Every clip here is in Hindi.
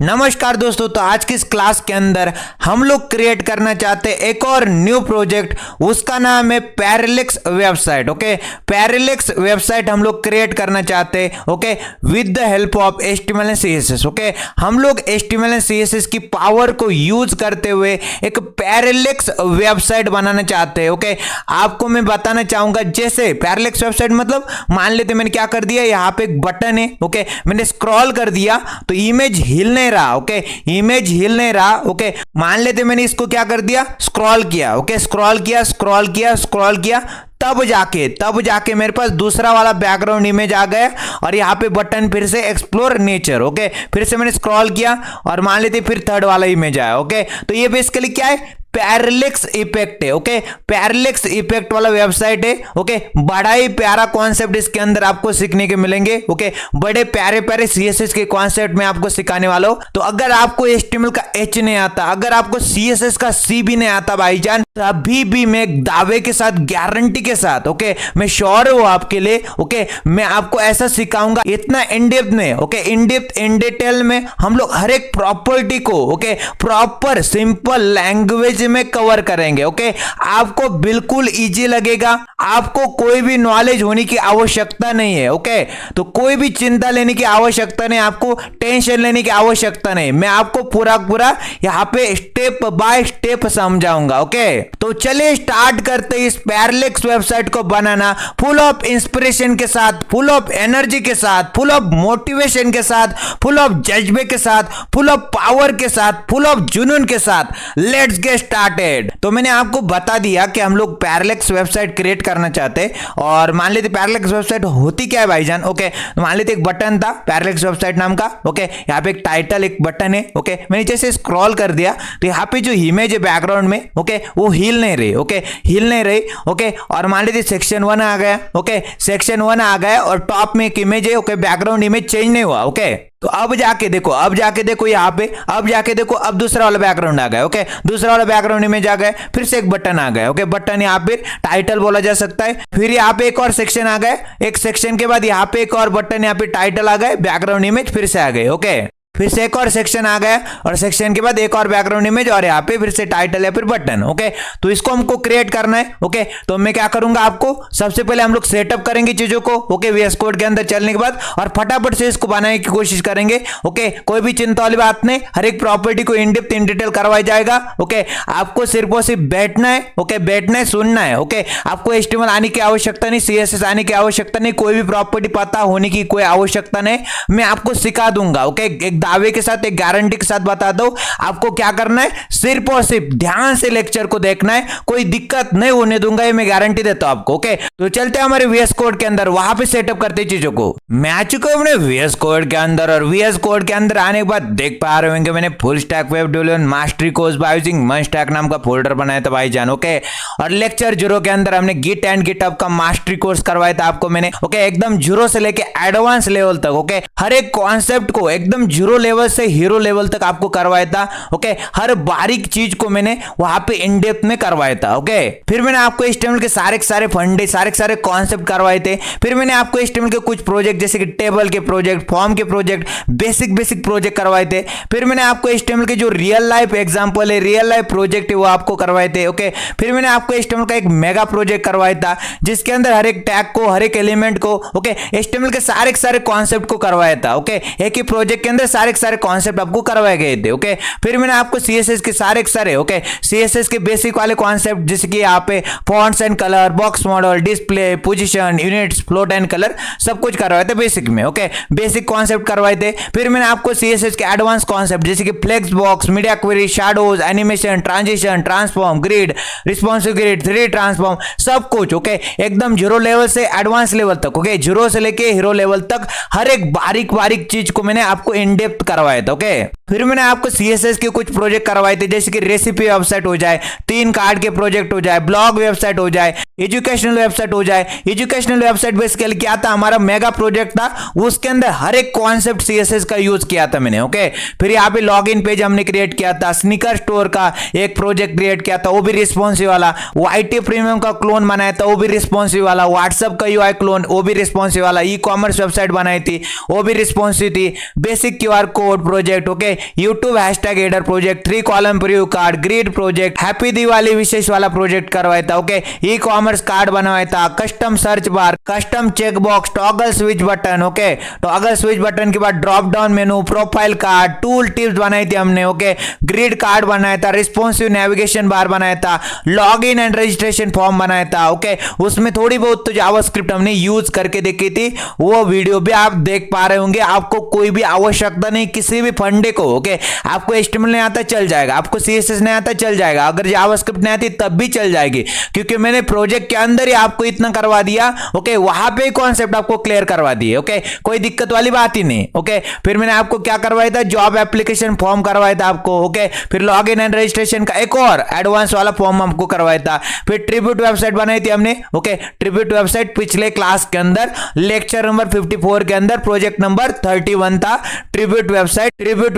नमस्कार दोस्तों, तो आज की इस क्लास के अंदर हम लोग क्रिएट करना चाहते हैं एक और न्यू प्रोजेक्ट। उसका नाम है parallax website. Okay, parallax website हम लोग क्रिएट करना चाहते हैं। Okay, with the help of HTML and CSS। Okay, हम लोग HTML एंड CSS की पावर को यूज करते हुए एक पैरालेक्स वेबसाइट बनाना चाहते हैं। ओके, आपको मैं बताना चाहूंगा, जैसे पैरालेक्स वेबसाइट मतलब मान लेते मैंने क्या कर दिया, यहाँ पे एक बटन है। ओके, मैंने स्क्रॉल कर दिया तो इमेज हिल नहीं रहा। ओके, इमेज हिल नहीं रहा। ओके, मान लेते मैंने इसको क्या कर दिया, स्क्रॉल किया। ओके, स्क्रॉल किया तब जाके मेरे पास दूसरा वाला बैकग्राउंड इमेज आ गया और यहाँ पे बटन फिर से एक्सप्लोर नेचर। ओके, फिर से मैंने स्क्रॉल किया और मान लेते फिर थर्ड वाला इमेज आया। ओके, तो ये बेसिकली क्या है, पैरालेक्स इफेक्ट है। ओके, पैरालेक्स इफेक्ट वाला वेबसाइट है। ओके, बड़ा ही प्यारा कॉन्सेप्ट इसके अंदर आपको सीखने के मिलेंगे। ओके, बड़े प्यारे प्यारे CSS के कॉन्सेप्ट में आपको सिखाने वाला हूं। तो अगर आपको HTML का H नहीं आता, अगर आपको CSS का C भी नहीं आता भाईजान, अभी भी मैं दावे के साथ, गारंटी के साथ, ओके, मैं श्योर हूं आपके लिए। ओके, मैं आपको ऐसा सिखाऊंगा इतना इन डेप्थ में। Okay, in depth in detail में हम लोग हर एक प्रॉपर्टी को, ओके, प्रॉपर सिंपल लैंग्वेज में कवर करेंगे। ओके, आपको बिल्कुल इजी लगेगा, आपको कोई भी नॉलेज होने की आवश्यकता नहीं है। ओके, तो कोई भी चिंता लेने की आवश्यकता नहीं, आपको टेंशन लेने की आवश्यकता नहीं। मैं आपको पूरा यहां पे स्टेप बाय स्टेप समझाऊंगा। ओके, तो चलिए स्टार्ट करते हैं इस पैरालेक्स वेबसाइट को बनाना, फुल ऑफ इंस्पिरेशन के साथ, फुल ऑफ एनर्जी के साथ, फुल ऑफ मोटिवेशन के साथ, फुल ऑफ जज्बे के साथ, फुल ऑफ पावर के साथ, फुल ऑफ जुनून के साथ। Let's get started. तो मैंने आपको बता दिया कि हम लोग पैरालेक्स वेबसाइट क्रिएट करना चाहते हैं और मान लेते पैरालेक्स वेबसाइट होती क्या है भाईजान। ओके, तो मान लेते एक बटन था पैरालेक्स वेबसाइट नाम का। ओके, यहाँ पे एक टाइटल, एक बटन है। ओके, मैंने जैसे स्क्रॉल कर दिया तो यहाँ पे जो इमेज है बैकग्राउंड में, ओके, वो हिल नहीं रही। ओके, हिल नहीं रही। ओके, और मान लेते सेक्शन 1 आ गया। ओके, सेक्शन 1 आ गया और टॉप में एक इमेज है। ओके, बैकग्राउंड इमेज चेंज नहीं हुआ। ओके, तो अब जाके देखो यहाँ पे, अब जाके देखो, अब दूसरा वाला बैकग्राउंड आ गया। ओके, दूसरा वाला बैकग्राउंड इमेज आ गया, फिर से एक बटन आ गया। ओके, बटन यहाँ पे टाइटल बोला जा सकता है। फिर यहाँ पे एक और सेक्शन आ गया, एक सेक्शन के बाद यहाँ पे एक और बटन, यहाँ पे टाइटल आ गए, बैकग्राउंड इमेज फिर से आ गए। ओके, फिर से एक और सेक्शन आ गया और सेक्शन के बाद एक और बैकग्राउंड इमेज और यहाँ पे फिर से टाइटल या फिर बटन। ओके, तो इसको हमको क्रिएट करना है। ओके, तो मैं क्या करूंगा, आपको सबसे पहले हम लोग सेटअप करेंगे चीजों को। ओके, VS कोड के अंदर चलने के बाद और फटाफट से इसको बनाने की कोशिश करेंगे। ओके, कोई भी चिंता वाली बात नहीं, हर एक प्रॉपर्टी को इन डेप्थ इन डिटेल करवाया जाएगा। ओके, आपको सिर्फ और सिर्फ बैठना है। ओके, बैठना है, सुनना है। ओके, आपको HTML आने की आवश्यकता नहीं, CSS आने की आवश्यकता नहीं, कोई भी प्रॉपर्टी पता होने की कोई आवश्यकता नहीं, मैं आपको सिखा दूंगा। ओके, एक दावे के साथ, एक गारंटी के साथ बता दो, आपको क्या करना है, सिर्फ और सिर्फ ध्यान से लेक्चर को देखना है, कोई दिक्कत नहीं होने दूंगा, ये मैं गारंटी देता हूं आपको। ओके, तो चलते हैं हमारे VS कोड के अंदर, वहां पे सेटअप करते हैं चीजों को। मैं आ चुका हूं अपने VS कोड के अंदर और VS कोड के अंदर आने के बाद देख पा रहे होंगे मैंने full stack web development mastery course by using MERN stack नाम का फोल्डर बनाया था भाईजान। ओके, और लेक्चर 0 के अंदर हमने गिट एंड गिटहब का मास्टरी कोर्स करवाया था आपको मैंने। ओके, एकदम 0 से लेके एडवांस लेवल तक। ओके, हर एक कॉन्सेप्ट को एकदम 0 लेवल से हीरो लेवल तक आपको करवाया था। ओके, हर बारीक चीज को मैंने वहां पे इन डेप्थ में करवाया था। ओके, फिर मैंने आपको HTML के सारे फंडे, सारे कॉन्सेप्ट करवाए थे। फिर मैंने आपको HTML के कुछ प्रोजेक्ट जैसे कि टेबल के प्रोजेक्ट, फॉर्म के प्रोजेक्ट, बेसिक प्रोजेक्ट करवाए थे। फिर मैंने आपको HTML के जो रियल लाइफ एग्जांपल है, रियल लाइफ प्रोजेक्ट है, वो आपको करवाए थे। ओके, फिर मैंने आपको HTML का एक मेगा प्रोजेक्ट करवाया था जिसके अंदर हर एक टैग को, हर एक एलिमेंट को, ओके, HTML के सारे कॉन्सेप्ट को करवाया था। ओके, एक ही प्रोजेक्ट के अंदर सारे कॉन्सेप्ट आपको करवाए गए थे। ओके, फिर मैंने आपको CSS के सारे ओके, CSS के बेसिक वाले कॉन्सेप्ट जैसे कि यहाँ पे fonts and colour, box model, display, position, units, float and colour, सब कुछ करवाए थे बेसिक में। ओके, बेसिक कॉन्सेप्ट करवाए थे। फिर मैंने आपको CSS के एडवांस कॉन्सेप्ट जैसे कि flex box, media query, shadows, animation, transition, transform, grid, responsive grid, 3D transform, सब कुछ। ओके, एकदम 0 लेवल से एडवांस लेवल तक। ओके, 0 से लेके हीरो लेवल तक हर एक बारीक चीज को मैंने आपको इन डेप्थ करवाया था। ओके, फिर मैंने आपको CSS के कुछ प्रोजेक्ट करवाए थे जैसे कि रेसिपी वेबसाइट हो जाए, 3 कार्ड के प्रोजेक्ट हो जाए, ब्लॉग वेबसाइट हो जाए, एजुकेशनल वेबसाइट हो जाए। एजुकेशनल वेबसाइट बेसिकली क्या था, हमारा मेगा प्रोजेक्ट था, उसके अंदर हर एक कॉन्सेप्ट CSS का यूज किया था मैंने। ओके, फिर यहाँ पे लॉगिन पेज हमने क्रिएट किया था, स्नीकर स्टोर का एक प्रोजेक्ट क्रिएट किया था, वो भी रिस्पॉन्सिव वाला, YT प्रीमियम का क्लोन बनाया था, वो भी रिस्पॉन्सिव वाला, व्हाट्सएप का UI क्लोन, वो भी रिस्पॉन्सिव वाला, ई-कॉमर्स वेबसाइट बनाई थी, वो भी रिस्पॉन्सिव थी, basic QR code project. Okay, YouTube hashtag adder project, 3 column preview card, grid project, happy Diwali विशेष वाला प्रोजेक्ट करवाया था। ओके, ई कॉमर्स कार्ड बनवाया था, custom search bar, custom check box, toggle switch button. Okay, toggle switch button के बाद drop down menu, profile card, tool tips बनाई थी हमने। ओके, ग्रिड कार्ड बनाया था, रिस्पॉन्सिव नेविगेशन बार बनाया था, log in and registration form बनाया था। ओके, उसमें थोड़ी बहुत तो जावास्क्रिप्ट हमने यूज करके देखी थी, वो वीडियो भी आप देख पा रहे होंगे। आपको कोई भी आवश्यकता नहीं किसी भी फंडे को। ओके, आपको HTML नहीं आता चल जाएगा, आपको CSS नहीं आता चल जाएगा, अगर जावास्क्रिप्ट नहीं आती तब भी चल जाएगी, क्योंकि मैंने प्रोजेक्ट के अंदर ही आपको इतना करवा दिया। ओके, वहां पे कॉन्सेप्ट आपको क्लियर करवा दिए। ओके, कोई दिक्कत वाली बात ही नहीं। ओके, फिर मैंने आपको क्या करवाया था, जॉब एप्लीकेशन फॉर्म करवाया था आपको। ओके, फिर लॉग इन एंड रजिस्ट्रेशन का एक और एडवांस वाला फॉर्म हमको करवाया था। फिर ट्रिब्यूट वेबसाइट बनाई थी हमने। ओके, ट्रिब्यूट वेबसाइट पिछले क्लास के अंदर लेक्चर नंबर 54 के अंदर प्रोजेक्ट नंबर 31 था, ट्रिब्यूट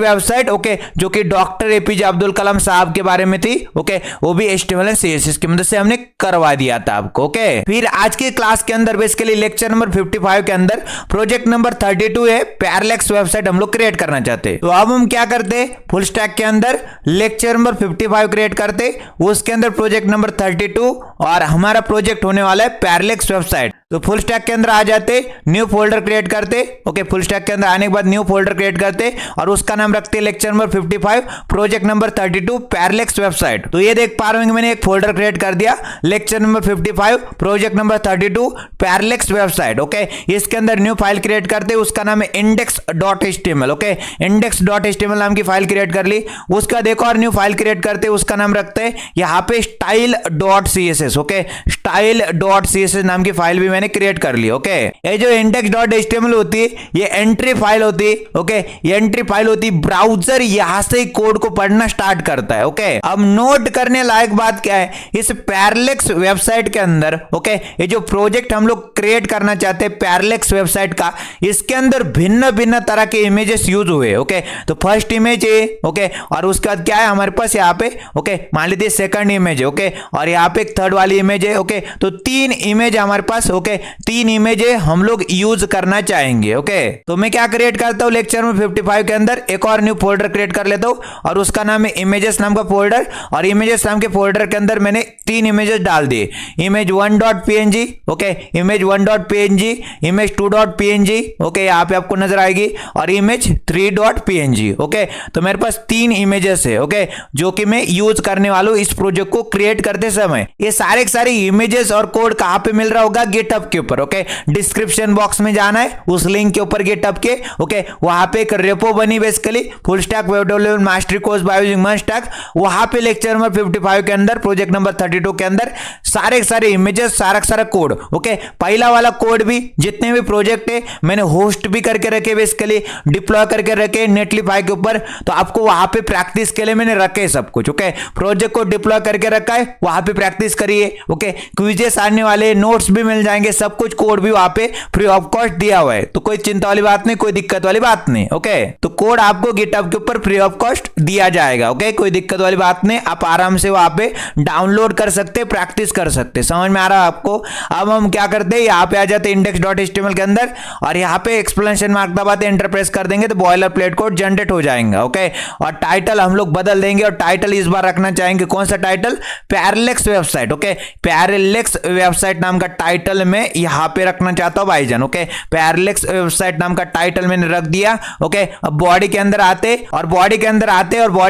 वेबसाइट। ओके, जो कि डॉक्टर APJ अब्दुल कलाम साहब के बारे में थी। ओके, वो भी HTML एंड CSS की मदद से हमने करवा दिया था आपको। ओके, फिर आज के क्लास के अंदर बेसिकली लेक्चर नंबर 55 के अंदर प्रोजेक्ट नंबर 32 है, पैरालेक्स वेबसाइट हम लोग क्रिएट करना चाहते हैं। तो अब हम क्या करते, फुल स्टैक के अंदर लेक्चर नंबर 55 क्रिएट करते, उसके अंदर प्रोजेक्ट नंबर 32 और हमारा प्रोजेक्ट होने वाला है पैरालेक्स वेबसाइट। तो फुल स्टैक के अंदर आ जाते, न्यू फोल्डर क्रिएट करते। ओके, फुल स्टैक के अंदर आने के बाद न्यू फोल्डर क्रिएट करते और उसका नाम रखते lecture number 55 project number 32 parallax website. तो ये देख पा रहे होंगे मैंने एक फोल्डर क्रिएट कर दिया, lecture number 55 project number 32 parallax website. Okay, इसके अंदर न्यू फाइल क्रिएट करते, उसका नाम है index.html। ओके, index.html नाम की फाइल क्रिएट कर ली। उसका देखो और न्यू फाइल क्रिएट करते, उसका नाम रखते हैं यहाँ पे style.css। ओके, style.css नाम की फाइल भी मैंने क्रिएट कर ली। ओके, ये जो index.html होती है ये एंट्री फाइल होती है। ओके, ये एंट्री फाइल होती है, ब्राउजर यहां से कोड को पढ़ना स्टार्ट करता है। ओके, अब नोट करने लायक बात क्या है, इस पैरालेक्स वेबसाइट के अंदर ओके, ये जो प्रोजेक्ट हम लोग क्रिएट करना चाहते हैं पैरालेक्स वेबसाइट का, इसके अंदर भिन्न भिन्न तरह के इमेजेस यूज हुए। ओके, तो फर्स्ट इमेज है। ओके, और उसके बाद क्या है हमारे पास यहाँ पे, ओके, मान लीजिए सेकंड इमेज है। ओके, और यहाँ पे एक थर्ड वाली इमेज है। ओके, तो 3 इमेज हमारे पास। ओके, 3 इमेज हम लोग यूज करना चाहेंगे। ओके, तो मैं क्या क्रिएट करता हूँ, लेक्चर में 55 के अंदर एक और न्यू फोल्डर क्रिएट कर लेता हूँ और उसका नाम है इमेजेस नाम का फोल्डर। और इमेजेस नाम के फोल्डर के अंदर मैंने 3 इमेजेस डाल दिए, image 1.png। Okay, image 1.png, image 2.png। Okay, यहाँ पे आपको नजर आएगी, और इमेज 3.png। ओके, तो मेरे पास 3 इमेजेस है। ओके, जो कि मैं यूज करने वाला हूँ इस प्रोजेक्ट को क्रिएट करते समय। ये सारे के सारे इमेजेस और कोड कहाँ पे मिल रहा होगा, गिटहब के ऊपर। ओके, डिस्क्रिप्शन बॉक्स में जाना है, उस लिंक के ऊपर गिटहब के। ओके, वहां पे एक रेपो बनी basically full stack web development mastery course by using MERN stack. वहां पे लेक्चर नंबर 55 के अंदर प्रोजेक्ट नंबर 32 के अंदर सारे इमेजेस, सारा कोड। ओके, पहला वाला कोड भी जितने भी प्रोजेक्ट है मैंने होस्ट भी करके रखे, बेसिकली डिप्लॉय करके रखे नेटलिफाई के ऊपर। तो आपको वहां पे प्रैक्टिस के लिए मैंने रखे सब कुछ। ओके, प्रोजेक्ट को डिप्लॉय करके रखा है, वहां पे प्रैक्टिस करिए। ओके, क्विजेस आने वाले, नोट्स भी मिल जाएंगे, सब कुछ कोड भी वहां पे फ्री ऑफ कॉस्ट दिया हुआ है। तो कोई चिंता वाली बात नहीं, कोई दिक्कत वाली बात नहीं। ओके, तो कोड आपको गिटहब के ऊपर फ्री ऑफ कॉस्ट दिया जाएगा। ओके, कोई दिक्कत वाली बात नहीं, आप आराम से वहां पे डाउनलोड कर सकते, प्रैक्टिस कर सकते। समझ में आ रहा है आपको। अब हम क्या करते हैं, यहाँ पे आ जाते index.html के अंदर और यहाँ पे एक्सप्लेनेशन मार्क दबाते एंटर प्रेस कर देंगे तो बॉयलर प्लेट कोड जनरेट हो जाएगा। ओके, और टाइटल हम लोग बदल देंगे, और टाइटल इस बार रखना चाहेंगे कौन सा title, parallax website. Okay, parallax website नाम का टाइटल मैं यहाँ पे रखना चाहता हूँ भाईजान। ओके, पैरालेक्स वेबसाइट नाम का टाइटल मैंने रख दिया। ओके, अब बॉडी के अंदर आते और बॉडी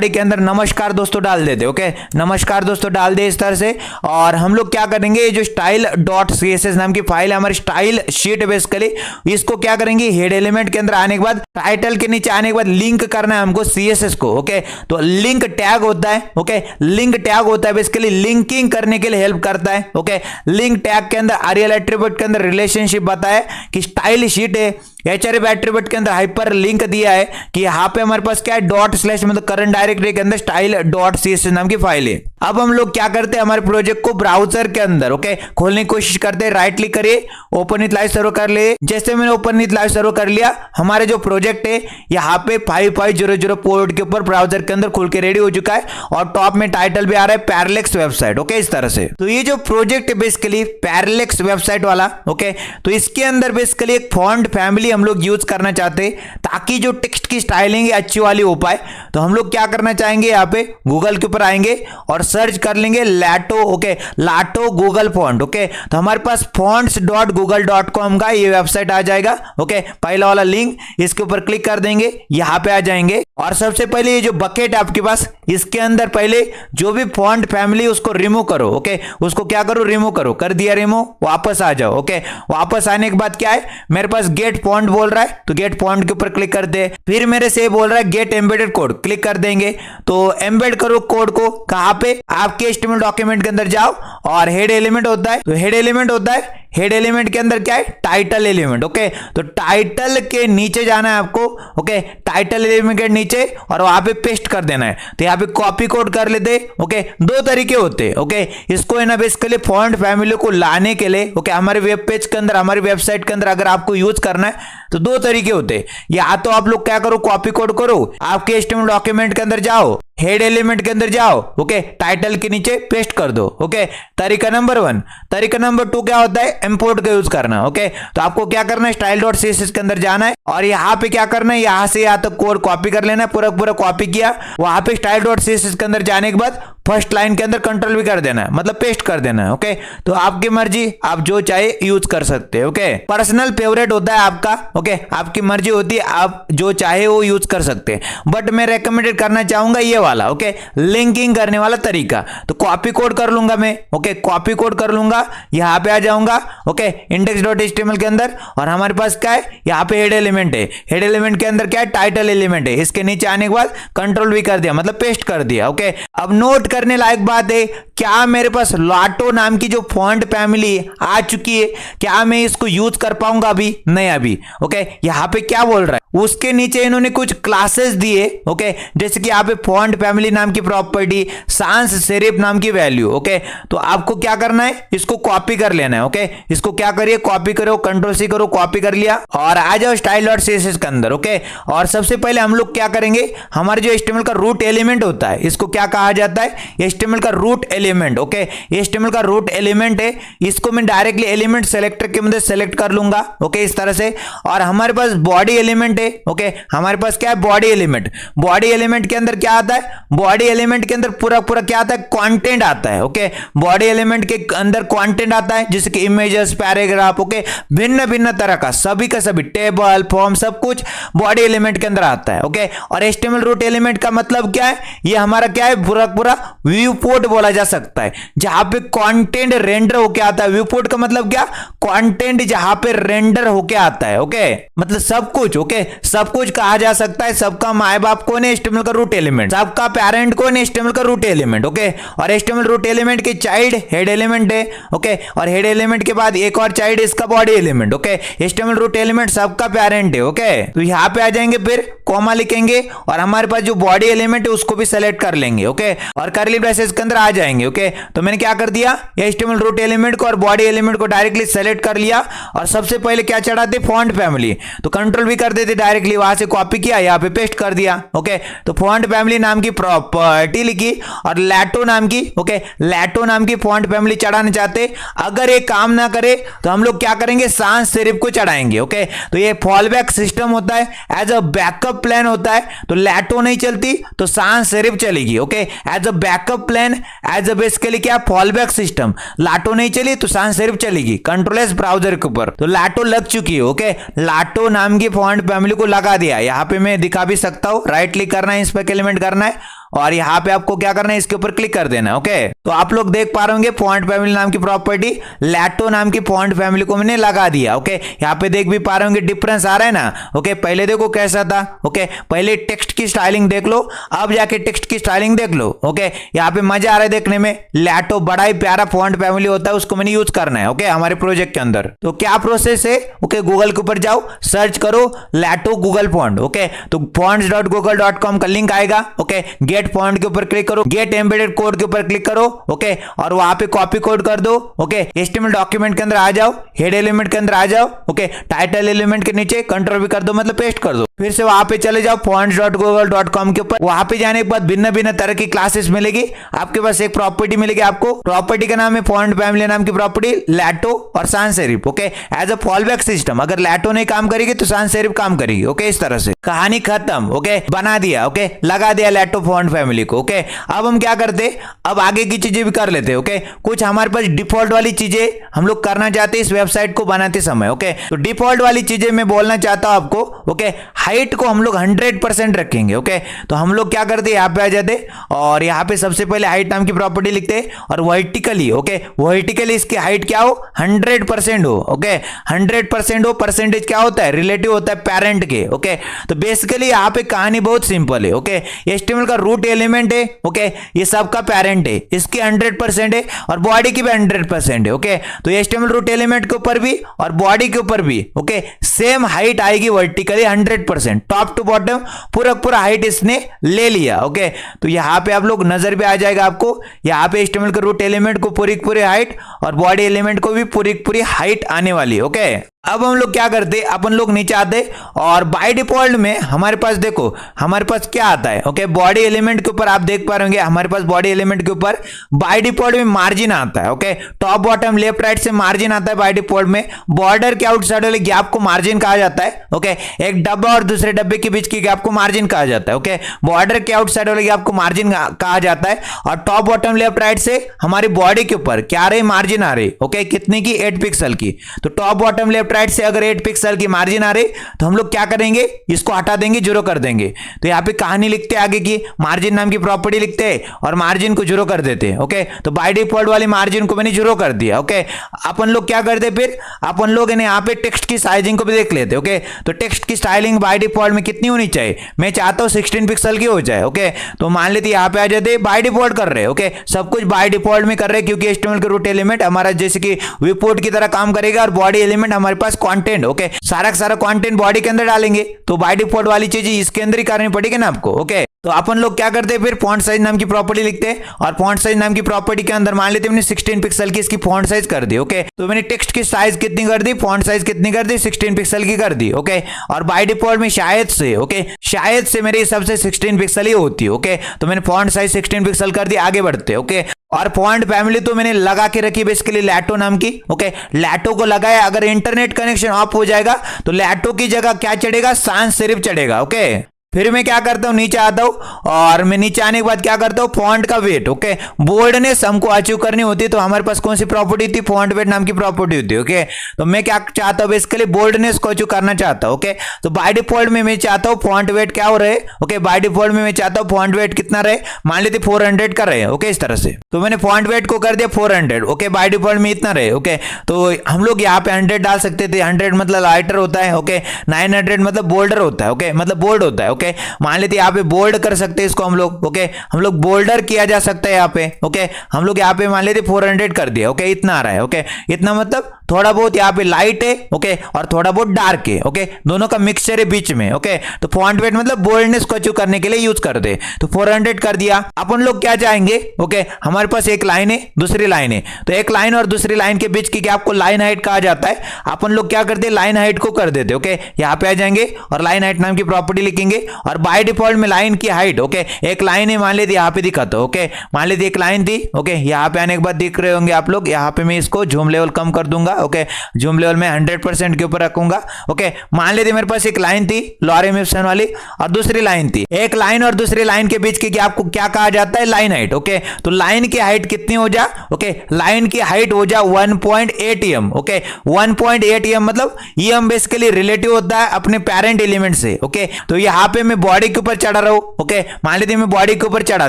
के अंदर नमस्कार दोस्तों डाल देते। ओके, नमस्कार दोस्तों डाल दे इस तरह से। और हम लोग क्या करेंगे, ये जो style.css नाम की फाइल है हमारी स्टाइल शीट बेसिकली, इसको क्या करेंगे, हेड एलिमेंट के अंदर आने के बाद टाइटल के नीचे आने के बाद लिंक करना है हमको CSS को। ओके, तो लिंक टैग होता है। ओके, लिंक टैग होता है बेसिकली लिंकिंग करने के लिए हेल्प करता है। ओके, लिंक टैग के अंदर आरएल एट्रीब्यूट के अंदर रिलेशनशिप बताया कि स्टाइल शीट है, एचआरएफ एट्रीब्यूट के अंदर हाइपर लिंक दिया है कि यहाँ पे हमारे पास क्या है, डॉट स्लैश मतलब करंट डायरेक्टरी के अंदर style.css नाम की फाइल है। अब हम लोग क्या करते हैं, हमारे प्रोजेक्ट को ब्राउजर के अंदर ओके खोलने की कोशिश करते हैं। राइट क्लिक करिए, ओपन विथ लाइव सर्वर कर ले। जैसे मैंने ओपन विथ लाइव सर्वर कर लिया, हमारे जो प्रोजेक्ट है यहाँ पे 5500 पोर्ट के ऊपर ब्राउजर के अंदर खुल के रेडी हो चुका है और टॉप में टाइटल भी आ रहा है पैरालेक्स वेबसाइट। ओके, इस तरह से। तो ये जो प्रोजेक्ट है बेसिकली पैरालेक्स वेबसाइट वाला, ओके, तो इसके अंदर बेसिकली एक फॉन्ट फैमिली फैमिली हम लोग यूज करना चाहते हैं ताकि जो टेक्स्ट की स्टाइलिंग है अच्छी वाली हो पाए, तो हम लोग क्या करना चाहेंगे, यहाँ पे गूगल के ऊपर आएंगे और सर्च कर लेंगे Lato. Okay, Lato Google font. Okay, तो हमारे पास fonts.google.com का ये वेबसाइट आ जाएगा। ओके, पहला वाला लिंक, इसके ऊपर क्लिक कर देंगे, यहाँ पे आ जाएंगे और सबसे पहले ये जो बकेट है आपके पास, इसके अंदर पहले जो भी फॉन्ट फैमिली उसको रिमूव करो। ओके, उसको क्या करो, रिमूव करो। कर दिया रिमूव, वापस आ जाओ। ओके, वापस आने के बाद क्या है, मेरे पास गेट फॉन्ट बोल रहा है, तो गेट फॉन्ट के ऊपर क्लिक करते हैं। फिर मेरे से बोल रहा है गेट एम्बेडेड कोड, क्लिक कर देंगे। तो एम्बेड करो कोड को, कहां पे, आपके HTML डॉक्यूमेंट के अंदर जाओ और हेड एलिमेंट होता है, तो हेड एलिमेंट होता है, हेड एलिमेंट के अंदर क्या है, टाइटल एलिमेंट। ओके, तो टाइटल के नीचे जाना है आपको। ओके, टाइटल एलिमेंट के नीचे और वहां पे पेस्ट कर देना है। तो यहाँ पे कॉपी कोड कर लेते। ओके, दो तरीके होते हैं। ओके, इसको है ना बेसिकली फॉन्ट फैमिली को लाने के लिए, ओके, हमारे वेब पेज के अंदर, हमारी वेबसाइट के अंदर अगर आपको यूज करना है तो दो तरीके होते हैं। या तो आप लोग क्या करो, कॉपी कोड करो, आपके HTML डॉक्यूमेंट के अंदर जाओ, हेड एलिमेंट के अंदर जाओ, ओके, टाइटल के नीचे पेस्ट कर दो। ओके, तरीका नंबर 1। तरीका नंबर 2 क्या होता है, इंपोर्ट का यूज करना। ओके, तो आपको क्या करना है, style.css के अंदर जाना है और यहाँ पे क्या करना है, यहाँ से यहाँ तक कोड कॉपी कर लेना है, पूरा पूरा कॉपी किया। वहां पे style.css के अंदर जाने के बाद फर्स्ट लाइन के अंदर कंट्रोल भी कर देना है, मतलब पेस्ट कर देना है। ओके, तो आपकी मर्जी, आप जो चाहे यूज कर सकते हैं। ओके, पर्सनल फेवरेट होता है आपका। ओके, आपकी मर्जी होती है, आप जो चाहे वो यूज कर सकते हैं, बट मैं रेकमेंडेड करना चाहूंगा ये वाला। ओके, लिंकिंग करने वाला तरीका। तो कॉपी कोड कर लूंगा मैं। ओके, कॉपी कोड कर लूंगा, यहां पे आ जाऊंगा। ओके, index.html के अंदर और हमारे पास क्या है, यहाँ पे हेड एलिमेंट है, हेड एलिमेंट के अंदर क्या है, टाइटल एलिमेंट है। इसके नीचे आने के बाद कंट्रोल भी कर दिया, मतलब पेस्ट कर दिया। ओके, अब नोट करने लायक बात है, क्या मेरे पास लाटो नाम की जो फॉन्ट फैमिली आ चुकी है, क्या मैं इसको यूज कर पाऊंगा अभी? नहीं अभी। ओके, यहाँ पे क्या बोल रहा है, उसके नीचे इन्होंने कुछ क्लासेस दिए। ओके, जैसे कि यहाँ पे फॉन्ट फैमिली नाम की प्रॉपर्टी, sans serif नाम की वैल्यू। ओके, तो आपको क्या करना है, इसको कॉपी कर लेना है। ओके, इसको क्या करिए, कॉपी करो, कंट्रोल C करो, कॉपी कर लिया और आ जाओ style.css के अंदर। ओके, और सबसे पहले हम लोग क्या करेंगे, हमारे जो HTML का रूट एलिमेंट होता है, इसको क्या कहा जाता है, HTML का रूट एलिमेंट। ओके, HTML का रूट एलिमेंट है, इसको मैं डायरेक्टली एलिमेंट सेलेक्टर के मदद सेलेक्ट कर लूंगा। ओके, इस तरह से। और हमारे पास बॉडी एलिमेंट है। ओके, हमारे पास क्या है, बॉडी एलिमेंट। बॉडी एलिमेंट के अंदर क्या आता है, बॉडी एलिमेंट के अंदर पूरा पूरा क्या आता है, कंटेंट आता है। ओके, बॉडी एलिमेंट के अंदर कंटेंट आता है, जैसे कि इमेजेस, पैराग्राफ। ओके, भिन्न भिन्न तरह का, सभी का सभी, टेबल, फॉर्म, सब कुछ बॉडी एलिमेंट के अंदर आता है। ओके, और HTML रूट एलिमेंट का मतलब क्या है, ये हमारा क्या है, पूरा पूरा व्यू पोर्ट बोला जा सकता है, जहां पे कंटेंट रेंडर होके आता है। व्यू पोर्ट का मतलब क्या, कंटेंट जहां पे रेंडर होके आता है। ओके, मतलब सब कुछ। ओके, सब कुछ कहा जा सकता है। सबका माए बाप कौन है, HTML का रूट एलिमेंट। सबका पेरेंट कौन है, HTML का रूट एलिमेंट। ओके, और HTML रूट एलिमेंट के चाइल्ड हेड एलिमेंट है। ओके, और हेड एलिमेंट के बाद एक और चाइल्ड, इसका body element. Okay, HTML root element सबका पेरेंट है। ओके, तो यहाँ पे आ जाएंगे, फिर कॉमा लिखेंगे और हमारे पास जो बॉडी एलिमेंट है उसको भी सेलेक्ट कर लेंगे। ओके, और कर्ली ब्रेसेस के अंदर आ जाएंगे। ओके, तो मैंने क्या कर दिया, HTML रूट एलिमेंट को और बॉडी एलिमेंट को डायरेक्टली सेलेक्ट कर लिया और सबसे पहले क्या चढ़ाते, फॉन्ट फैमिली। तो कंट्रोल भी कर देते, डायरेक्टली वहां से कॉपी किया, यहाँ पे पेस्ट कर दिया। ओके, तो फॉन्ट फैमिली नाम की प्रॉपर्टी लिखी और लाटो नाम की, ओके, लाटो नाम की फॉन्ट फैमिली चढ़ाना चाहते। अगर ये काम ना करे तो हम लोग क्या करेंगे, sans serif को चढ़ाएंगे। ओके, तो ये फॉलबैक सिस्टम होता है, एज अ बैकअप प्लान होता है। तो लाटो नहीं चलती तो sans serif चलेगी। Okay, as a backup plan, as a basically क्या, फॉलबैक सिस्टम। लाटो नहीं चली तो sans serif चलेगी कंट्रोल एस ब्राउजर के ऊपर। तो लाटो लग चुकी है। ओके, लाटो नाम की फॉन्ट फैमिली को लगा दिया। यहाँ पे मैं दिखा भी सकता हूँ, राइट क्लिक करना है, इंस्पेक्ट एलिमेंट करना है और यहाँ पे आपको क्या करना है, इसके ऊपर क्लिक कर देना है। ओके, तो आप लोग देख पा रहे होंगे फॉन्ट फैमिली नाम की प्रॉपर्टी, लाटो नाम की फॉन्ट फैमिली को मैंने लगा दिया। ओके, यहाँ पे देख भी पा रहे होंगे, डिफरेंस आ रहा है ना। ओके, पहले देखो कैसा था। ओके, पहले टेक्स्ट की स्टाइलिंग देख लो, अब जाके टेक्स्ट की स्टाइलिंग देख लो। ओके, यहाँ पे मजा आ रहा है देखने में। लाटो बड़ा ही प्यारा फॉन्ट फैमिली होता है, उसको मैंने यूज करना है। ओके, हमारे प्रोजेक्ट के अंदर तो क्या प्रोसेस है, ओके, गूगल के ऊपर जाओ, सर्च करो लाटो गूगल फॉन्ट। ओके, तो fonts.google.com का लिंक आएगा। ओके, गेट गेट फॉन्ट के ऊपर क्लिक करो, गेट एम्बेडेड कोड के ऊपर क्लिक करो, ओके, और वहां पे कॉपी कोड कर दो, ओके, HTML डॉक्यूमेंट के अंदर आ जाओ, हेड एलिमेंट के अंदर आ जाओ, ओके, टाइटल एलिमेंट के नीचे कंट्रोल भी कर दो, मतलब पेस्ट कर दो। फिर से वहां पे चले जाओ fonts.google.com के ऊपर, वहां पे जाने के बाद भिन्न भिन्न तरह की क्लासेस मिलेगी, आपके पास एक प्रॉपर्टी मिलेगी, आपको प्रॉपर्टी का नाम है फॉन्ट फैमिली नाम की प्रॉपर्टी, लैटो और sans serif, okay, as a fallback system. अगर लैटो नहीं काम करेगी तो sans serif काम करेगी, ओके, इस तरह से कहानी खत्म, ओके, बना दिया, ओके, लगा दिया लैटो फॉन्ट फैमिली को, ओके। अब हम क्या करते, अब आगे की चीजें भी कर लेते, ओके। कुछ हमारे पास डिफॉल्ट वाली चीजें हम लोग करना चाहते हैं इस वेबसाइट को बनाते समय, ओके। तो डिफॉल्ट वाली चीजें मैं बोलना चाहता हूं आपको, ओके। हाइट को हम लोग 100% रखेंगे, ओके। तो हम लोग क्या करते, यहाँ पे आ जाते और यहाँ पे सबसे पहले हाइट नाम की प्रॉपर्टी लिखते और वर्टिकली, ओके, वर्टिकली इसकी हाइट क्या हो, 100% हो, ओके, 100% हो। परसेंटेज क्या होता है, रिलेटिव होता है पेरेंट के, ओके। तो बेसिकली यहाँ पे कहानी बहुत सिंपल है, ओके। HTML का रूट एलिमेंट है, ओके, ये सबका पेरेंट है, इसकी 100% है और बॉडी की भी 100% है, ओके। तो HTML रूट एलिमेंट के ऊपर भी और बॉडी के ऊपर भी, ओके, सेम हाइट आएगी वर्टिकली 100%, टॉप टू बॉटम पूरा हाइट इसने ले लिया, ओके। तो यहाँ पे आप लोग नजर भी आ जाएगा आपको, यहाँ पे HTML के रूट एलिमेंट को पूरी हाइट और बॉडी एलिमेंट को भी पूरी हाइट आने वाली है, ओके। अब हम लोग क्या करते, अपन लोग नीचे आते और बाय डिफॉल्ट में हमारे पास देखो हमारे पास क्या आता है, ओके। बॉडी एलिमेंट के ऊपर आप देख पा रहे होंगे, हमारे पास बॉडी एलिमेंट के ऊपर बाय डिफॉल्ट में मार्जिन आता है, okay. Top bottom left right से मार्जिन आता है बाय डिफॉल्ट में। बॉर्डर के आउटसाइड वाले गैप को मार्जिन कहा जाता है, ओके। एक डब्बा और दूसरे डब्बे के बीच की गैप को मार्जिन कहा जाता है, ओके। बॉर्डर के आउटसाइड वाले गैप को मार्जिन कहा जाता है और टॉप बॉटम लेफ्ट राइट से हमारी बॉडी के ऊपर क्या रही, मार्जिन आ रही, ओके, कितने की, 8 पिक्सल की। तो टॉप बॉटम लेफ्ट राइट से अगर 8 पिक्सल की मार्जिन आ रही तो हम लोग क्या करेंगे, इसको हटा देंगे, 0 कर देंगे। तो यहाँ पे कहानी लिखते हैं आगे की, मार्जिन नाम की प्रॉपर्टी लिखते हैं और मार्जिन को 0 कर देते हैं, ओके। तो बाय डिफॉल्ट वाली मार्जिन को मैंने 0 कर दिया, ओके। अपन लोग क्या करते, फिर अपन लोग यहाँ पे टेक्स्ट की साइजिंग को भी देख लेते, ओके। तो टेक्स्ट की स्टाइलिंग बाय डिफॉल्ट में कितनी होनी चाहिए, मैं चाहता हूँ 16 पिक्सल की हो जाए, ओके। तो मान लेते यहाँ पे आ जाते, बाय डिफॉल्ट कर रहे, ओके, सब कुछ बाय डिफॉल्ट में कर रहे क्योंकि HTML के रूट एलिमेंट हमारा जैसे कि विपोर्ट की तरह काम करेगा और बॉडी एलिमेंट हमारे पास कंटेंट, ओके, सारा कंटेंट बॉडी के अंदर डालेंगे। तो बाय डिफॉल्ट वाली चीज इसके अंदर ही करनी पड़ेगी ना आपको, ओके। तो अपन लोग क्या करते हैं, फिर फॉन्ट साइज नाम की प्रॉपर्टी लिखते हैं और फॉन्ट साइज नाम की प्रॉपर्टी के अंदर मान लेते हैं मैंने 16 पिक्सल की इसकी फॉन्ट साइज कर दी, ओके। तो मैंने टेक्स्ट की साइज कितनी कर दी, फॉन्ट साइज कितनी कर दी, 16 पिक्सल की कर दी, ओके। और बाय डिफॉल्ट में शायद से, ओके, शायद से मेरे हिसाब से 16 पिक्सल ही होती है, ओके। तो मैंने फॉन्ट साइज 16 पिक्सल कर दी, आगे बढ़ते, ओके। और फॉन्ट फैमिली तो मैंने लगा के रखी बेसिकली लैटो नाम की, ओके। लैटो को लगाया, अगर इंटरनेट कनेक्शन ऑफ हो जाएगा तो लैटो की जगह क्या चढ़ेगा, sans serif चढ़ेगा, ओके। फिर मैं क्या करता हूं, नीचे आता हूं और मैं नीचे आने के बाद क्या करता हूं, फॉन्ट का वेट, ओके। बोल्डनेस हमको अचीव करनी होती है तो हमारे पास कौन सी प्रॉपर्टी थी, फॉन्ट वेट नाम की प्रॉपर्टी होती है, ओके। तो मैं क्या चाहता हूं, बेसिकली बोल्डनेस को अचीव करना चाहता हूं, ओके। तो बाय डिफॉल्ट में मैं चाहता हूं फॉन्ट वेट क्या हो रहे, ओके। बाय डिफॉल्ट में मैं चाहता हूं फॉन्ट वेट कितना रहे, मान लेते 400 का रहे, ओके, इस तरह से। तो मैंने फॉन्ट वेट को कर दिया 400, ओके। बाय डिफॉल्ट में इतना रहे, ओके। तो हम लोग यहाँ पे 100 डाल सकते थे, 100 मतलब लाइटर होता है, ओके। 900 मतलब बोल्डर होता है, ओके, मतलब बोल्ड होता है, ओके। मान लेते यहाँ पे बोल्ड कर सकते हैं इसको हम लोग, ओके। हम लोग बोल्डर किया जा सकता है यहाँ पे, ओके। हम लोग यहाँ पे मान लेते 400 कर दिया, ओके, इतना आ रहा है, ओके। इतना मतलब थोड़ा बहुत यहाँ पे लाइट है, ओके, और थोड़ा बहुत डार्क है, ओके, दोनों का मिक्सचर है बीच में, ओके। तो फॉन्ट वेट मतलब बोल्डनेस को अचीव करने के लिए यूज करते, तो 400 कर दिया। अपन लोग क्या चाहेंगे, ओके, हमारे पास एक लाइन है, दूसरी लाइन है, तो एक लाइन और दूसरी लाइन के बीच की गैप को लाइन हाइट कहा जाता है। अपन लोग क्या करते, लाइन हाइट को कर देते, ओके। यहाँ पे आ जाएंगे और लाइन हाइट नाम की प्रॉपर्टी लिखेंगे और बाय डिफॉल्ट में लाइन की हाइट, ओके, एक लाइन है, मान लेते यहाँ पे दिखाता हूं, ओके। मान लेते एक लाइन थी, ओके, यहाँ पे आने के बाद दिख रहे होंगे आप लोग, यहाँ पे मैं इसको जूम लेवल कम कर दूंगा, ओके। जूम लेवल में 100% के ऊपर रखूंगा, ओके। मान लेते मेरे पास एक लाइन थी लॉरेम इप्सन वाली और दूसरी लाइन थी, एक लाइन और दूसरी लाइन के बीच की गैप को क्या कहा जाता है, लाइन हाइट, ओके। तो लाइन की हाइट कितनी हो जा, ओके, लाइन की हाइट हो जा 1.8 em, ओके। 1.8 em मतलब em बेसिकली रिलेटिव होता है अपने पेरेंट एलिमेंट से, ओके। तो यहाँ पे मैं बॉडी के ऊपर चढ़ा रहा हूं, ओके। मान लेते मैं बॉडी के ऊपर चढ़ा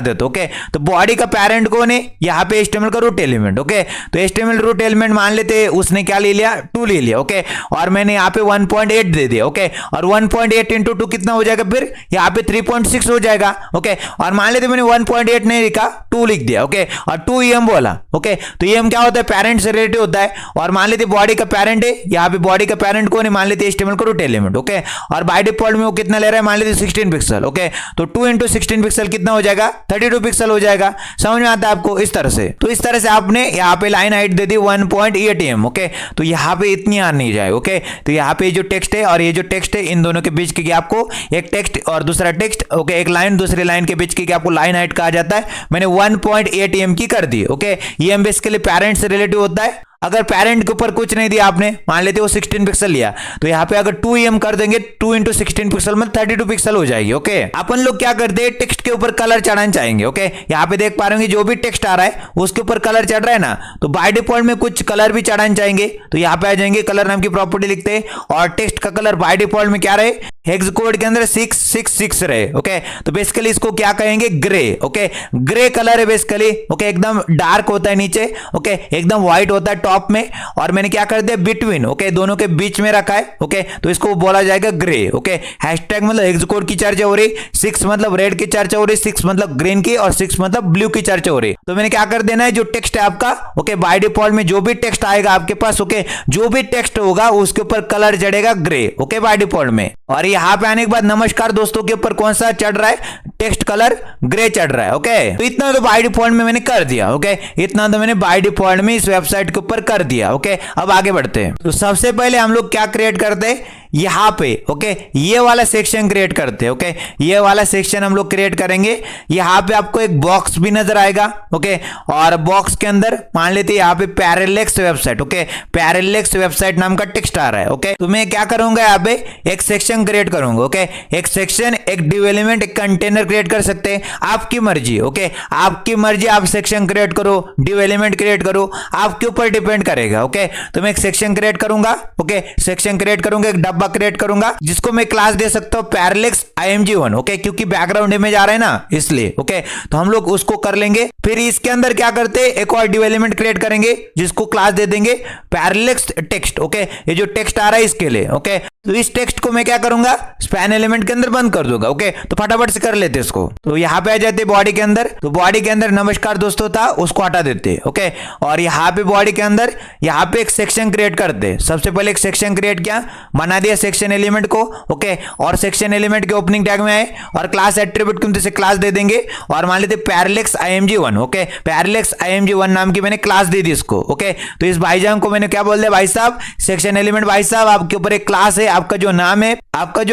देता हूं, ओके। तो बॉडी का पेरेंट कौन है, यहाँ पे HTML का रूट एलिमेंट, ओके। तो HTML रूट एलिमेंट मान लेते उसने क्या ले लिया, 2 ले लिया, ओके। और मैंने यहाँ पे 1.8 दे दिया, ओके। और 1.8 इंटू 2 कितना हो जाएगा, फिर यहाँ पे 3.6 हो जाएगा, ओके। और मान लेते मैंने 1.8 नहीं लिखा, 2 लिख दिया, ओके। और 2 em बोला, ओके। तो em क्या होता है, पेरेंट से रिलेटिव होता है। और मान लेते बॉडी का पेरेंट है, यहाँ पे बॉडी का पेरेंट कौन है, मान लेते HTML का रूट एलिमेंट, ओके। और बाय डिफॉल्ट में वो कितना ले रहा है, मान लेते 16 पिक्सल। ओके, तो 2 इंटू 16 पिक्सल कितना हो जाएगा? 32 पिक्सल हो जाएगा। समझ में आता है आपको? इस तरह से, तो इस तरह से आपने यहाँ पे लाइन हाइट दे दी 1.8 mm। ओके, तो यहाँ पे इतनी आ नहीं जाए। ओके, तो यहाँ पे जो टेक्स्ट है और ये जो टेक्स्ट है, इन दोनों के बीच की आपको एक टेक्स्ट और दूसरा टेक्स्ट, ओके, एक लाइन दूसरी लाइन के बीच की आपको लाइन हाइट कहा जाता है। मैंने 1.8 mm की कर दी। ओके, ये बेसिकली पेरेंट से रिलेटिव होता है। अगर पेरेंट के ऊपर कुछ नहीं दिया आपने, मान लेते वो 16 पिक्सल लिया, तो यहाँ पे अगर 2 em कर देंगे, 2 इंटू 16 पिक्सल में 32 पिक्सल हो जाएगी। ओके, अपन लोग क्या करते हैं, टेक्स्ट के ऊपर कलर चढ़ाना चाहेंगे। ओके, यहाँ पे देख पा रहे होंगे जो भी टेक्स्ट आ रहा है उसके ऊपर कलर चढ़ रहा है ना, तो बाय डिफॉल्ट में कुछ कलर भी चढ़ाना चाहेंगे, तो यहाँ पे आ जाएंगे, कलर नाम की प्रॉपर्टी लिखते हैं, और टेक्स्ट का कलर बाय डिफॉल्ट में क्या रहे, हेक्स कोड के अंदर 666 रहे। ओके, तो बेसिकली इसको क्या कहेंगे, ग्रे। ओके, ग्रे कलर है बेसिकली। ओके, एकदम डार्क होता है नीचे, ओके, एकदम व्हाइट होता है टॉप में, और मैंने क्या कर दिया, बिटवीन, ओके, दोनों के बीच में रखा है। ओके, तो इसको बोला जाएगा ग्रे। ओके, हैशटैग मतलब हेक्स कोड की चर्चा हो रही, 6 मतलब रेड की चर्चा हो रही, 6 मतलब ग्रीन की, और 6 मतलब ब्लू की चर्चा हो रही। तो मैंने क्या कर देना है, जो टेक्स्ट है आपका, ओके, बाय डिफॉल्ट में जो भी टेक्स्ट आएगा आपके पास, ओके, जो भी टेक्स्ट होगा उसके ऊपर कलर चढ़ेगा ग्रे। ओके, बाय डिफॉल्ट में। और यहाँ पे आने के बाद नमस्कार दोस्तों के ऊपर कौन सा चढ़ रहा है, टेक्स्ट कलर ग्रे चढ़ रहा है। ओके, तो इतना तो बाय डिफॉल्ट में मैंने कर दिया। ओके, इतना तो मैंने बाय डिफॉल्ट में इस वेबसाइट के ऊपर कर दिया। ओके, अब आगे बढ़ते हैं। तो सबसे पहले हम लोग क्या क्रिएट करते हैं, यहाँ पे, ओके, ये वाला सेक्शन क्रिएट करते हैं। ओके, ये वाला सेक्शन हम लोग क्रिएट करेंगे। यहाँ पे आपको एक बॉक्स भी नजर आएगा। ओके, और बॉक्स के अंदर मान लेते हैं यहाँ पे parallax website. Okay, parallax website नाम का टेक्स्ट आ रहा है। ओके, तो मैं क्या करूंगा, यहाँ पे एक सेक्शन क्रिएट करूंगा। ओके, एक सेक्शन, एक डिव एलिमेंट, एक कंटेनर क्रिएट कर सकते हैं, आपकी मर्जी। ओके, आपकी मर्जी, आप सेक्शन क्रिएट करो, डिव एलिमेंट क्रिएट करो, आपके ऊपर डिपेंड करेगा। ओके, तो मैं एक सेक्शन क्रिएट करूंगा। ओके, सेक्शन क्रिएट करूंगा, एक डब्बा क्रिएट करूंगा जिसको मैं क्लास दे सकता हूं पैरेलेक्स img1। ओके, क्योंकि बैकग्राउंड इमेज आ रहा है ना, इसलिए। ओके, तो हम लोग उसको कर लेंगे। फिर इसके अंदर क्या करते हैं, एक और डिव एलिमेंट क्रिएट करेंगे जिसको क्लास दे देंगे पैरेलेक्स टेक्स्ट। ओके, ये जो टेक्स्ट आ रहा है इसके लिए। ओके, तो इस टेक्स्ट को मैं क्या करूंगा, स्पैन एलिमेंट के अंदर बंद कर दूंगा। ओके, तो फटाफट से कर लेते इसको। तो यहाँ पे आ जाते बॉडी के अंदर, तो बॉडी के अंदर नमस्कार दोस्तों था, उसको हटा देते। ओके, और यहाँ पे बॉडी के अंदर यहाँ पे एक सेक्शन क्रिएट करते। सबसे पहले एक सेक्शन क्रिएट किया, बना दिया सेक्शन एलिमेंट को। ओके, और सेक्शन एलिमेंट के ओपनिंग टैग में आए और क्लास एट्रीब्यूट की मदद से क्लास दे देंगे, और मान लेते parallax img1। Okay, parallax img1 नाम की मैंने क्लास दे दी इसको। ओके, तो इस भाईजान को मैंने क्या बोल दिया, भाई साहब सेक्शन एलिमेंट, भाई साहब आपके ऊपर एक क्लास है, आपका जो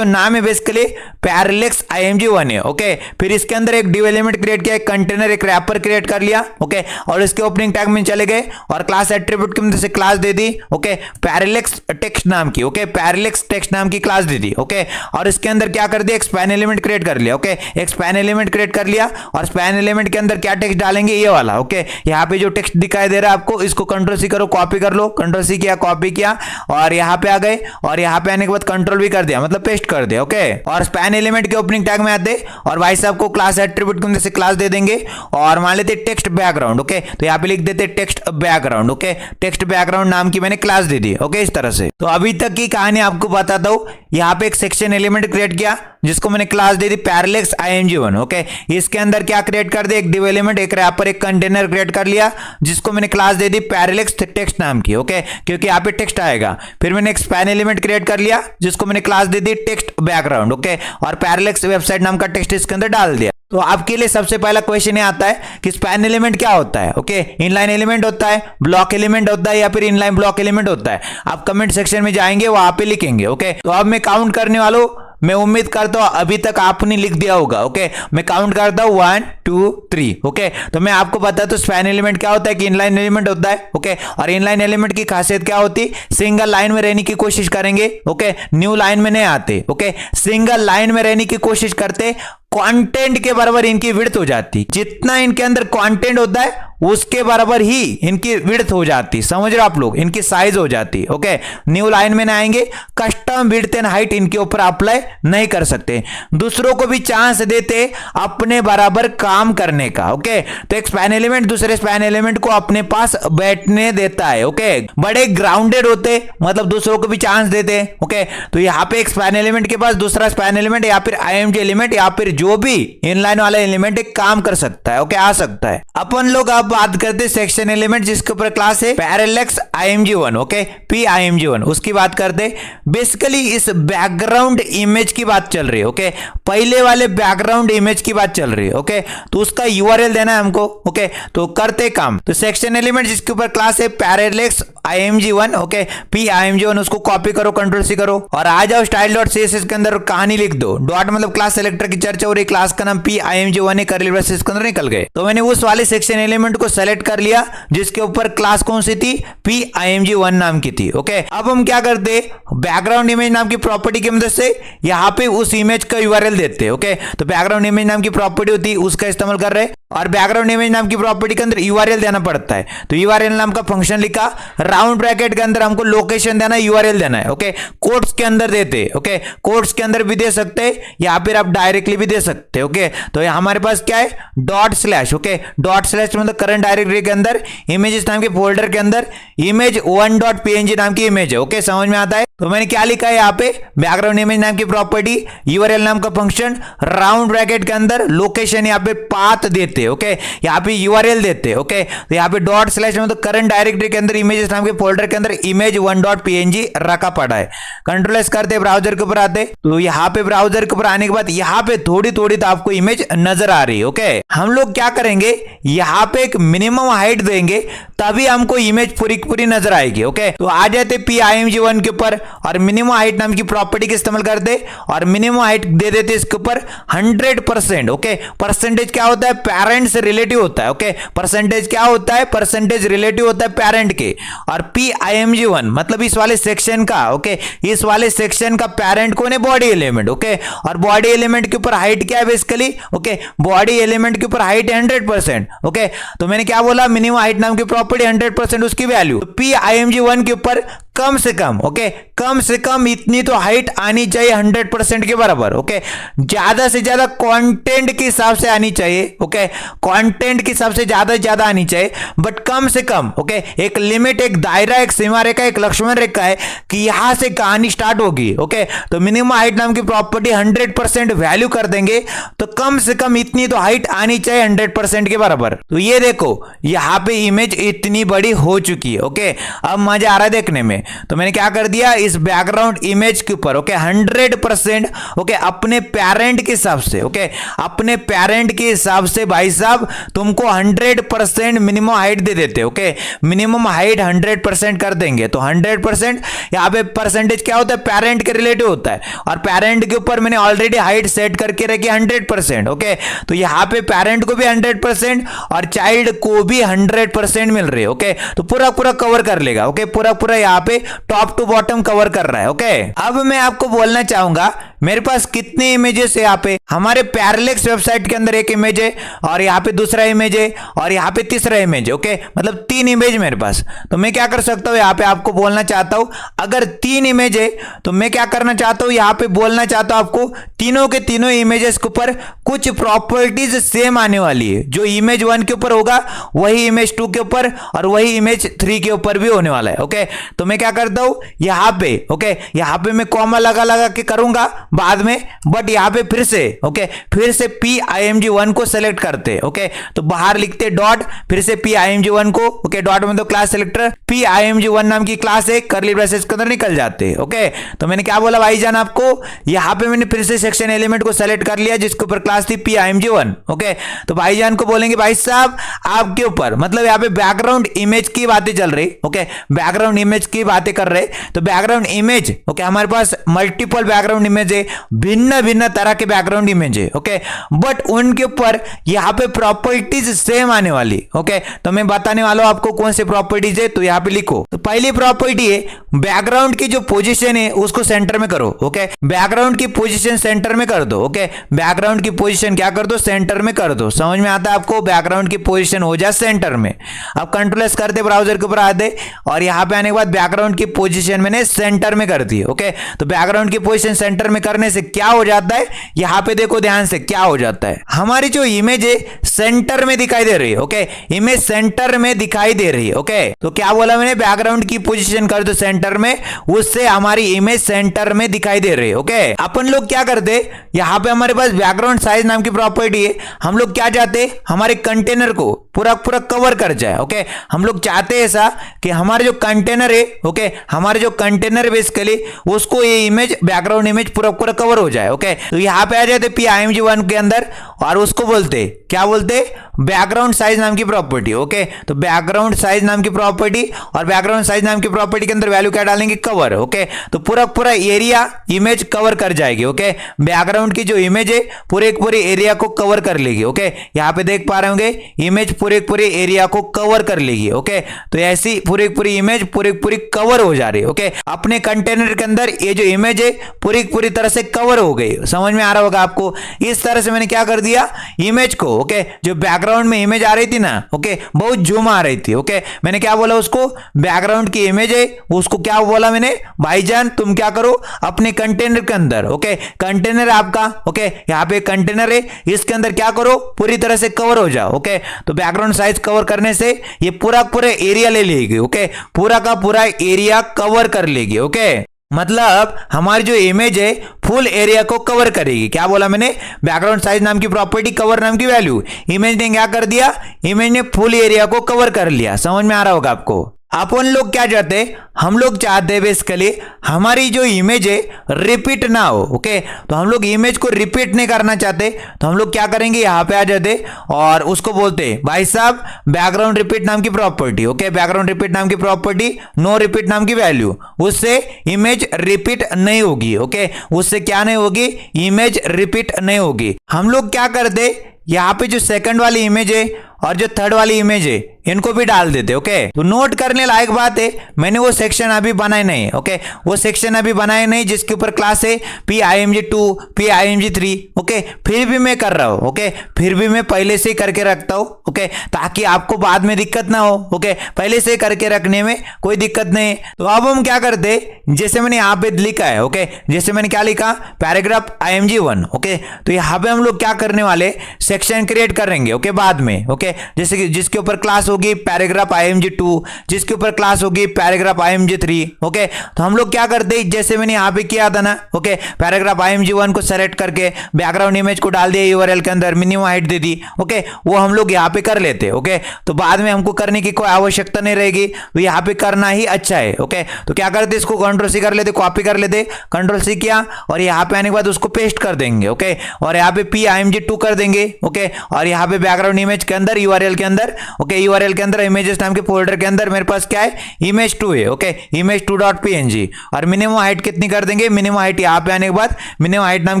नाम है बेसिकली पैरेलेक्स img1 है। ओके, फिर इसके अंदर एक डिव एलिमेंट क्रिएट किया, एक कंटेनर, एक रैपर क्रिएट कर लिया। ओके, और इसके ओपनिंग टैग में चले गए और क्लास एट्रीब्यूट की मदद से क्लास दे दी। ओके, पैरेलेक्स टेक्स्ट नाम की। ओके, पैरेलेक्स टेक्स्ट नाम की क्लास दे दी। ओके, और इसके अंदर क्या कर दिया, एक स्पैन एलिमेंट क्रिएट कर लिया। ओके, एक स्पैन एलिमेंट क्रिएट कर लिया, और स्पैन एलिमेंट के अंदर क्या टेक्स्ट डालेंगे, ये वाला। ओके, यहाँ पे जो टेक्स्ट दिखाई दे रहा है आपको, इसको कंट्रोल सी करो, कॉपी कर लो, कंट्रोल सी किया, कॉपी किया, और यहाँ पे आ गए, और यहाँ पे आने के बाद कंट्रोल भी कर दिया, मतलब पेस्ट कर दिया। ओके, और स्पैन एलिमेंट के ओपनिंग टैग में आते और भाई साहब को क्लास एट्रीब्यूट की मदद से क्लास दे देंगे, और मान लेते टेक्स्ट बैकग्राउंड। ओके, तो यहाँ पे लिख देते text background. Okay, text background नाम की मैंने क्लास दे दी। ओके, इस तरह से। तो अभी तक की कहानी आपको बताता हूं, यहाँ पे एक सेक्शन एलिमेंट क्रिएट किया जिसको मैंने क्लास दे दी पैरेलेक्स img1। ओके, इसके अंदर क्या क्रिएट कर दिया, एक डिव एलिमेंट, एक रैपर, एक कंटेनर क्रिएट कर लिया जिसको मैंने क्लास दे दी पैरेलेक्स टेक्स्ट नाम की। ओके, क्योंकि यहाँ पे टेक्स्ट आएगा। फिर मैंने एक स्पैन एलिमेंट क्रिएट कर लिया जिसको मैंने क्लास दे दी टेक्स्ट बैकग्राउंड। ओके, और पैरेलेक्स वेबसाइट नाम का टेक्स्ट इसके अंदर डाल दिया। तो आपके लिए सबसे पहला क्वेश्चन ये आता है कि स्पैन एलिमेंट क्या होता है। ओके, इनलाइन एलिमेंट होता है, ब्लॉक एलिमेंट होता है, या फिर इनलाइन ब्लॉक एलिमेंट होता है। आप कमेंट सेक्शन में जाएंगे, वहां पे लिखेंगे। ओके, तो अब मैं काउंट करने वाला हूं, मैं उम्मीद करता हूं अभी तक आपने लिख दिया होगा। ओके, मैं काउंट करता हूं 1 2 3। ओके, तो मैं आपको बताता हूं स्पैन एलिमेंट क्या होता है, कि इनलाइन एलिमेंट होता है। ओके, और इनलाइन एलिमेंट की खासियत क्या होती, सिंगल लाइन में रहने की कोशिश करेंगे। ओके, न्यू लाइन में नहीं आते। ओके, सिंगल लाइन में रहने की कोशिश करते, कंटेंट के बराबर इनकी विड्थ हो जाती। जितना इनके अंदर कंटेंट होता है उसके बराबर ही इनकी विड्थ हो जाती। समझ रहे हो आप लोग, इनकी साइज हो जाती। ओके, न्यू लाइन में ना आएंगे, कस्टम विड्थ एंड हाइट इनके ऊपर अप्लाई नहीं कर सकते। दूसरों को भी चांस देते अपने बराबर काम करने का। ओके, तो एक स्पैन एलिमेंट दूसरे स्पैन एलिमेंट को अपने पास बैठने देता है। ओके, बड़े ग्राउंडेड होते, मतलब दूसरों को भी चांस देते। ओके, तो यहाँ पे एक स्पैन एलिमेंट के पास दूसरा स्पैन एलिमेंट या फिर img एलिमेंट या फिर जो भी इनलाइन वाला एलिमेंट एक काम कर सकता है, ओके, आ सकता है। अपन लोग अब बात करते हैं सेक्शन एलिमेंट जिसके ऊपर क्लास है पैरेलेक्स img1, ओके, PIMG1, उसकी बात करते। बेसिकली इस बैकग्राउंड इमेज की बात चल रही है, ओके, पहले वाले बैकग्राउंड इमेज की बात चल रही है, ओके। तो उसका URL देना है हमको, ओके। तो करते काम। तो सेक्शन एलिमेंट जिसके ऊपर क्लास है पैरेलेक्स img1, ओके, PIMG1, उसको कॉपी करो, Ctrl+C करो और आ जाओ style.css के अंदर कहानी लिख दो। डॉट मतलब क्लास सेलेक्टर की चर्चा हो रही, क्लास का नाम PIMG1 है, कर्ली ब्रेसेस के अंदर निकल गए। तो मैंने उस वाले सेक्शन एलिमेंट को सेलेक्ट कर लिया जिसके ऊपर क्लास कौन सी थी, PIMG1 नाम की थी, ओके। अब हम क्या करते, बैकग्राउंड इमेज नाम की प्रॉपर्टी की मदद से यहाँ पे उस इमेज का URL देते, ओके। तो बैकग्राउंड इमेज नाम की प्रॉपर्टी होती है, उसका इस्तेमाल कर रहे हैं और बैकग्राउंड इमेज नाम की प्रॉपर्टी के अंदर URL देना पड़ता है। तो URL नाम का फंक्शन लिखा, राउंड ब्रैकेट के अंदर हमको लोकेशन देना है, URL देना है, ओके। कोट्स के अंदर देते, ओके, कोट्स के अंदर भी दे सकते हैं या फिर आप डायरेक्टली भी दे सकते हैं, ओके। तो हमारे पास क्या है, डॉट/, ओके, डॉट/ मतलब करंट डायरेक्टरी के अंदर इमेजेस नाम के फोल्डर के अंदर image1.png नाम की इमेज है, ओके, समझ में आता है। तो मैंने क्या लिखा है यहाँ पे, बैकग्राउंड इमेज नाम की प्रॉपर्टी, URL नाम का फंक्शन, राउंड ब्रैकेट के अंदर लोकेशन यहाँ पे पाथ देते, ओके, यहाँ पे URL देते, ओके। तो यहाँ पे डॉट/ मतलब करंट डायरेक्टरी के अंदर इमेजेस नाम के फोल्डर के अंदर image1.png रखा पड़ा है। Ctrl+S करते, ब्राउजर के ऊपर आते। तो यहाँ पे ब्राउजर के ऊपर आने के बाद यहाँ पे थोड़ी थोड़ी तो आपको इमेज नजर आ रही है, ओके। हम लोग क्या करेंगे, यहाँ पे एक मिनिमम हाइट देंगे तभी हमको इमेज पूरी पूरी नजर आएगी, ओके। तो आ जाते PIMG1 के ऊपर और मिनिमम हाइट नाम की प्रॉपर्टी का इस्तेमाल करते और मिनिमम हाइट दे देते इसके ऊपर 100%, ओके। परसेंटेज क्या होता है, पेरेंट से रिलेटिव होता है, ओके। परसेंटेज क्या होता है, परसेंटेज रिलेटिव होता है पेरेंट के। और PIMG1 मतलब इस वाले सेक्शन का, ओके, इस वाले सेक्शन का पेरेंट कौन है, बॉडी एलिमेंट, ओके। और बॉडी एलिमेंट के ऊपर हाइट क्या है बेसिकली, ओके, बॉडी एलिमेंट के ऊपर हाइट 100%, ओके। तो मैंने क्या बोला, मिनिमम हाइट नाम की प्रॉपर्टी 100% उसकी वैल्यू। PIMG1 के ऊपर कम से कम, ओके, कम से कम इतनी तो हाइट आनी चाहिए 100% के बराबर, ओके। ज्यादा से ज्यादा कंटेंट के हिसाब से आनी चाहिए, ओके, कंटेंट के हिसाब से ज्यादा आनी चाहिए, बट कम से कम, ओके, एक लिमिट, एक दायरा, एक सीमा रेखा, एक लक्ष्मण रेखा है कि यहां से कहानी स्टार्ट होगी, ओके। तो मिनिमम हाइट नाम की प्रॉपर्टी 100% वैल्यू कर देंगे तो कम से कम इतनी तो हाइट आनी चाहिए 100% के बराबर। तो ये देखो यहां पे इमेज इतनी बड़ी हो चुकी है, ओके। अब मजा आ रहा है देखने में। तो मैंने क्या कर दिया, इस बैकग्राउंड इमेज के ऊपर, ओके, 100%, ओके, अपने पेरेंट के हिसाब से, ओके, अपने पेरेंट के हिसाब से भाई साहब तुमको 100% मिनिमम हाइट दे देते, ओके। मिनिमम हाइट 100% कर देंगे तो 100%, यहां पे परसेंटेज क्या होता है, पेरेंट के रिलेटिव होता है और पेरेंट के ऊपर मैंने ऑलरेडी हाइट सेट करके रखी 100%, ओके। तो यहां पे पेरेंट को भी 100% और चाइल्ड को भी 100% मिल रही है, ओके। तो पूरा पूरा कवर कर लेगा, ओके, पूरा पूरा यहां पे टॉप टू बॉटम कवर कर रहा है, ओके। अब मैं आपको बोलना चाहूंगा मेरे पास कितने इमेजेस है, यहाँ पे हमारे पैरेलेक्स वेबसाइट के अंदर एक इमेज है और यहाँ पे दूसरा इमेज है और यहाँ पे तीसरा इमेज है, ओके, मतलब 3 इमेज मेरे पास। तो मैं क्या कर सकता हूँ, यहाँ पे आपको बोलना चाहता हूँ, अगर 3 इमेज है तो मैं क्या करना चाहता हूँ, यहाँ पे बोलना चाहता हूँ आपको तीनों के तीनों इमेजेस के ऊपर कुछ प्रॉपर्टीज सेम आने वाली है। जो इमेज 1 के ऊपर होगा वही इमेज 2 के ऊपर और वही इमेज 3 के ऊपर भी होने वाला है, ओके। तो मैं क्या करता हूँ, यहाँ पे, ओके, यहाँ पे मैं कॉमा लगा के करूंगा बाद में, बट यहाँ पे फिर से, ओके, फिर से PIMG1 को सेलेक्ट करते, ओके। तो बाहर लिखते डॉट, फिर से PIMG1 को, ओके, डॉट में तो क्लास सेलेक्टर, PIMG1 नाम की क्लास है, कर्ली ब्रेसेस के अंदर निकल जाते, ओके। तो मैंने क्या बोला भाईजान आपको, यहाँ पे मैंने फिर से सेक्शन एलिमेंट को सेलेक्ट कर लिया जिसके ऊपर क्लास थी PIMG1, ओके। तो भाईजान को बोलेंगे भाई साहब आपके ऊपर, मतलब यहाँ पे बैकग्राउंड इमेज की बातें चल रही, ओके, बैकग्राउंड इमेज की बातें कर रहे। तो बैकग्राउंड इमेज, ओके, हमारे पास मल्टीपल बैकग्राउंड इमेज है, भिन्न भिन्न तरह के बैकग्राउंड इमेज है, ओके, बट उनके ऊपर यहाँ पे प्रॉपर्टीज सेम आने वाली, ओके। तो मैं बताने वाला हूं आपको कौन से प्रॉपर्टीज है, तो यहाँ पे लिखो। तो पहली प्रॉपर्टी है बैकग्राउंड की जो पोजीशन है उसको सेंटर में करो, ओके, बैकग्राउंड की पोजीशन सेंटर में कर दो, ओके, बैकग्राउंड की पोजीशन क्या कर दो, सेंटर में कर दो। समझ में आता है आपको, बैकग्राउंड की पोजीशन हो जाए सेंटर में। अब Ctrl+S करते ब्राउजर के ऊपर आते और यहाँ पे आने के बाद बैकग्राउंड की पोजीशन मैंने सेंटर में कर दी, ओके। तो बैकग्राउंड की पोजीशन सेंटर में करने से क्या हो जाता है, यहाँ पे देखो ध्यान से क्या हो जाता है, हमारी जो इमेज है सेंटर में दिखाई दे रही है। ओके, इमेज सेंटर में दिखाई दे रही है। ओके, तो क्या बोला मैंने, बैकग्राउंड की पोजीशन कर दो सेंटर में, उससे हमारी इमेज सेंटर में दिखाई दे रही है। ओके, अपन लोग क्या करते, यहाँ पे हमारे पास बैकग्राउंड साइज नाम की प्रॉपर्टी है। हम लोग क्या चाहते, हमारे कंटेनर को पूरा पूरा कवर कर जाए। ओके, हम लोग चाहते हैं ऐसा कि हमारे जो कंटेनर है, ओके, हमारे जो कंटेनर बेसिकली उसको ये इमेज बैकग्राउंड इमेज पूरा पूरा कवर हो जाए। ओके, तो यहाँ पे आ जाते PIMG1 के अंदर और उसको बोलते क्या बोलते, बैकग्राउंड साइज नाम की प्रॉपर्टी। ओके, तो बैकग्राउंड साइज नाम की प्रॉपर्टी, और बैकग्राउंड साइज नाम की प्रॉपर्टी के अंदर वैल्यू क्या डालेंगे, कवर। ओके, तो पूरा पूरा एरिया इमेज कवर कर जाएगी। ओके, बैकग्राउंड की जो इमेज है पूरे पूरे एरिया को कवर कर लेगी। ओके, यहाँ पे देख पा रहे होंगे इमेज पूरे पूरे एरिया को कवर कर लेगी। ओके, तो ऐसी पूरी पूरी इमेज पूरी पूरी कवर हो जा रही है। ओके, अपने कंटेनर के अंदर ये जो इमेज है पूरी पूरी तरह से कवर हो गई। समझ में आ रहा होगा आपको, इस तरह से मैंने क्या कर दिया, इमेज को, ओके, जो बैकग्राउंड में इमेज आ रही थी ना, ओके, बहुत जूम आ रही थी। ओके, मैंने क्या बोला उसको, बैकग्राउंड की इमेज है उसको क्या बोला मैंने, भाईजान तुम क्या करो अपने कंटेनर के अंदर, ओके, कंटेनर आपका, ओके, यहाँ पे कंटेनर है, इसके अंदर क्या करो पूरी तरह से कवर हो जाओ। ओके, तो बैकग्राउंड साइज कवर करने से ये पूरा पूरा एरिया ले लेगी। ओके, पूरा का पूरा एरिया कवर कर लेगी। ओके, मतलब हमारी जो इमेज है फुल एरिया को कवर करेगी। क्या बोला मैंने, बैकग्राउंड साइज नाम की प्रॉपर्टी, कवर नाम की वैल्यू, इमेज ने क्या कर दिया, इमेज ने फुल एरिया को कवर कर लिया। समझ में आ रहा होगा आपको। अपन लोग क्या चाहते, हम लोग चाहते हैं बेसिकली हमारी जो इमेज है रिपीट ना हो। ओके, तो हम लोग इमेज को रिपीट नहीं करना चाहते, तो हम लोग क्या करेंगे, यहाँ पे आ जाते और उसको बोलते भाई साहब बैकग्राउंड रिपीट नाम की प्रॉपर्टी। ओके, बैकग्राउंड रिपीट नाम की प्रॉपर्टी, नो रिपीट नाम की वैल्यू, उससे इमेज रिपीट नहीं होगी। ओके, उससे क्या नहीं होगी, इमेज रिपीट नहीं होगी। हम लोग क्या करते, यहाँ पे जो सेकंड वाली इमेज है और जो थर्ड वाली इमेज है इनको भी डाल देते। ओके, तो नोट करने लायक बात है, मैंने वो सेक्शन अभी बनाए नहीं। ओके, वो सेक्शन अभी बनाए नहीं जिसके ऊपर क्लास है PIMG2 PIMG3। ओके, फिर भी मैं कर रहा हूं। ओके, फिर भी मैं पहले से ही करके रखता हूं। ओके, ताकि आपको बाद में दिक्कत ना हो। ओके, पहले से करके रखने में कोई दिक्कत नहीं। तो अब हम क्या करते, जैसे मैंने यहाँ पे लिखा है, ओके, जैसे मैंने क्या लिखा, पैराग्राफ IMG1। ओके, तो यहाँ पे हम लोग क्या करने वाले, सेक्शन क्रिएट करेंगे। ओके, बाद में। ओके, जैसे कि जिसके ऊपर क्लास होगी पैराग्राफ IMG2, जिसके ऊपर क्लास होगी पैराग्राफ IMG3। ओके, तो हम लोग क्या करते, जैसे मैंने यहाँ पे किया था ना, ओके, पैराग्राफ IMG1 को सेलेक्ट करके बैकग्राउंड इमेज को डाल दिया URL के अंदर, मिनिमम हाइट दे दी। ओके, वो हम लोग यहाँ पे कर लेते। ओके, तो बाद में हमको करने की कोई आवश्यकता नहीं रहेगी, तो यहाँ पे करना ही अच्छा है। ओके, तो क्या करते, इसको Ctrl+C कर लेते, कॉपी कर लेते, Ctrl+C किया और यहाँ पे आने के बाद उसको पेस्ट कर देंगे। ओके, और यहाँ पे PIMG2 कर देंगे। ओके, और यहाँ पे बैकग्राउंड इमेज के अंदर URL के अंदर, ओके, URL के अंदर इमेजेस नाम के फोल्डर के अंदर मेरे पास क्या है, image2 है। ओके, image2.png, और मिनिमम हाइट कितनी कर देंगे, मिनिमम हाइट यहाँ पे आने के बाद मिनिमम हाइट नाम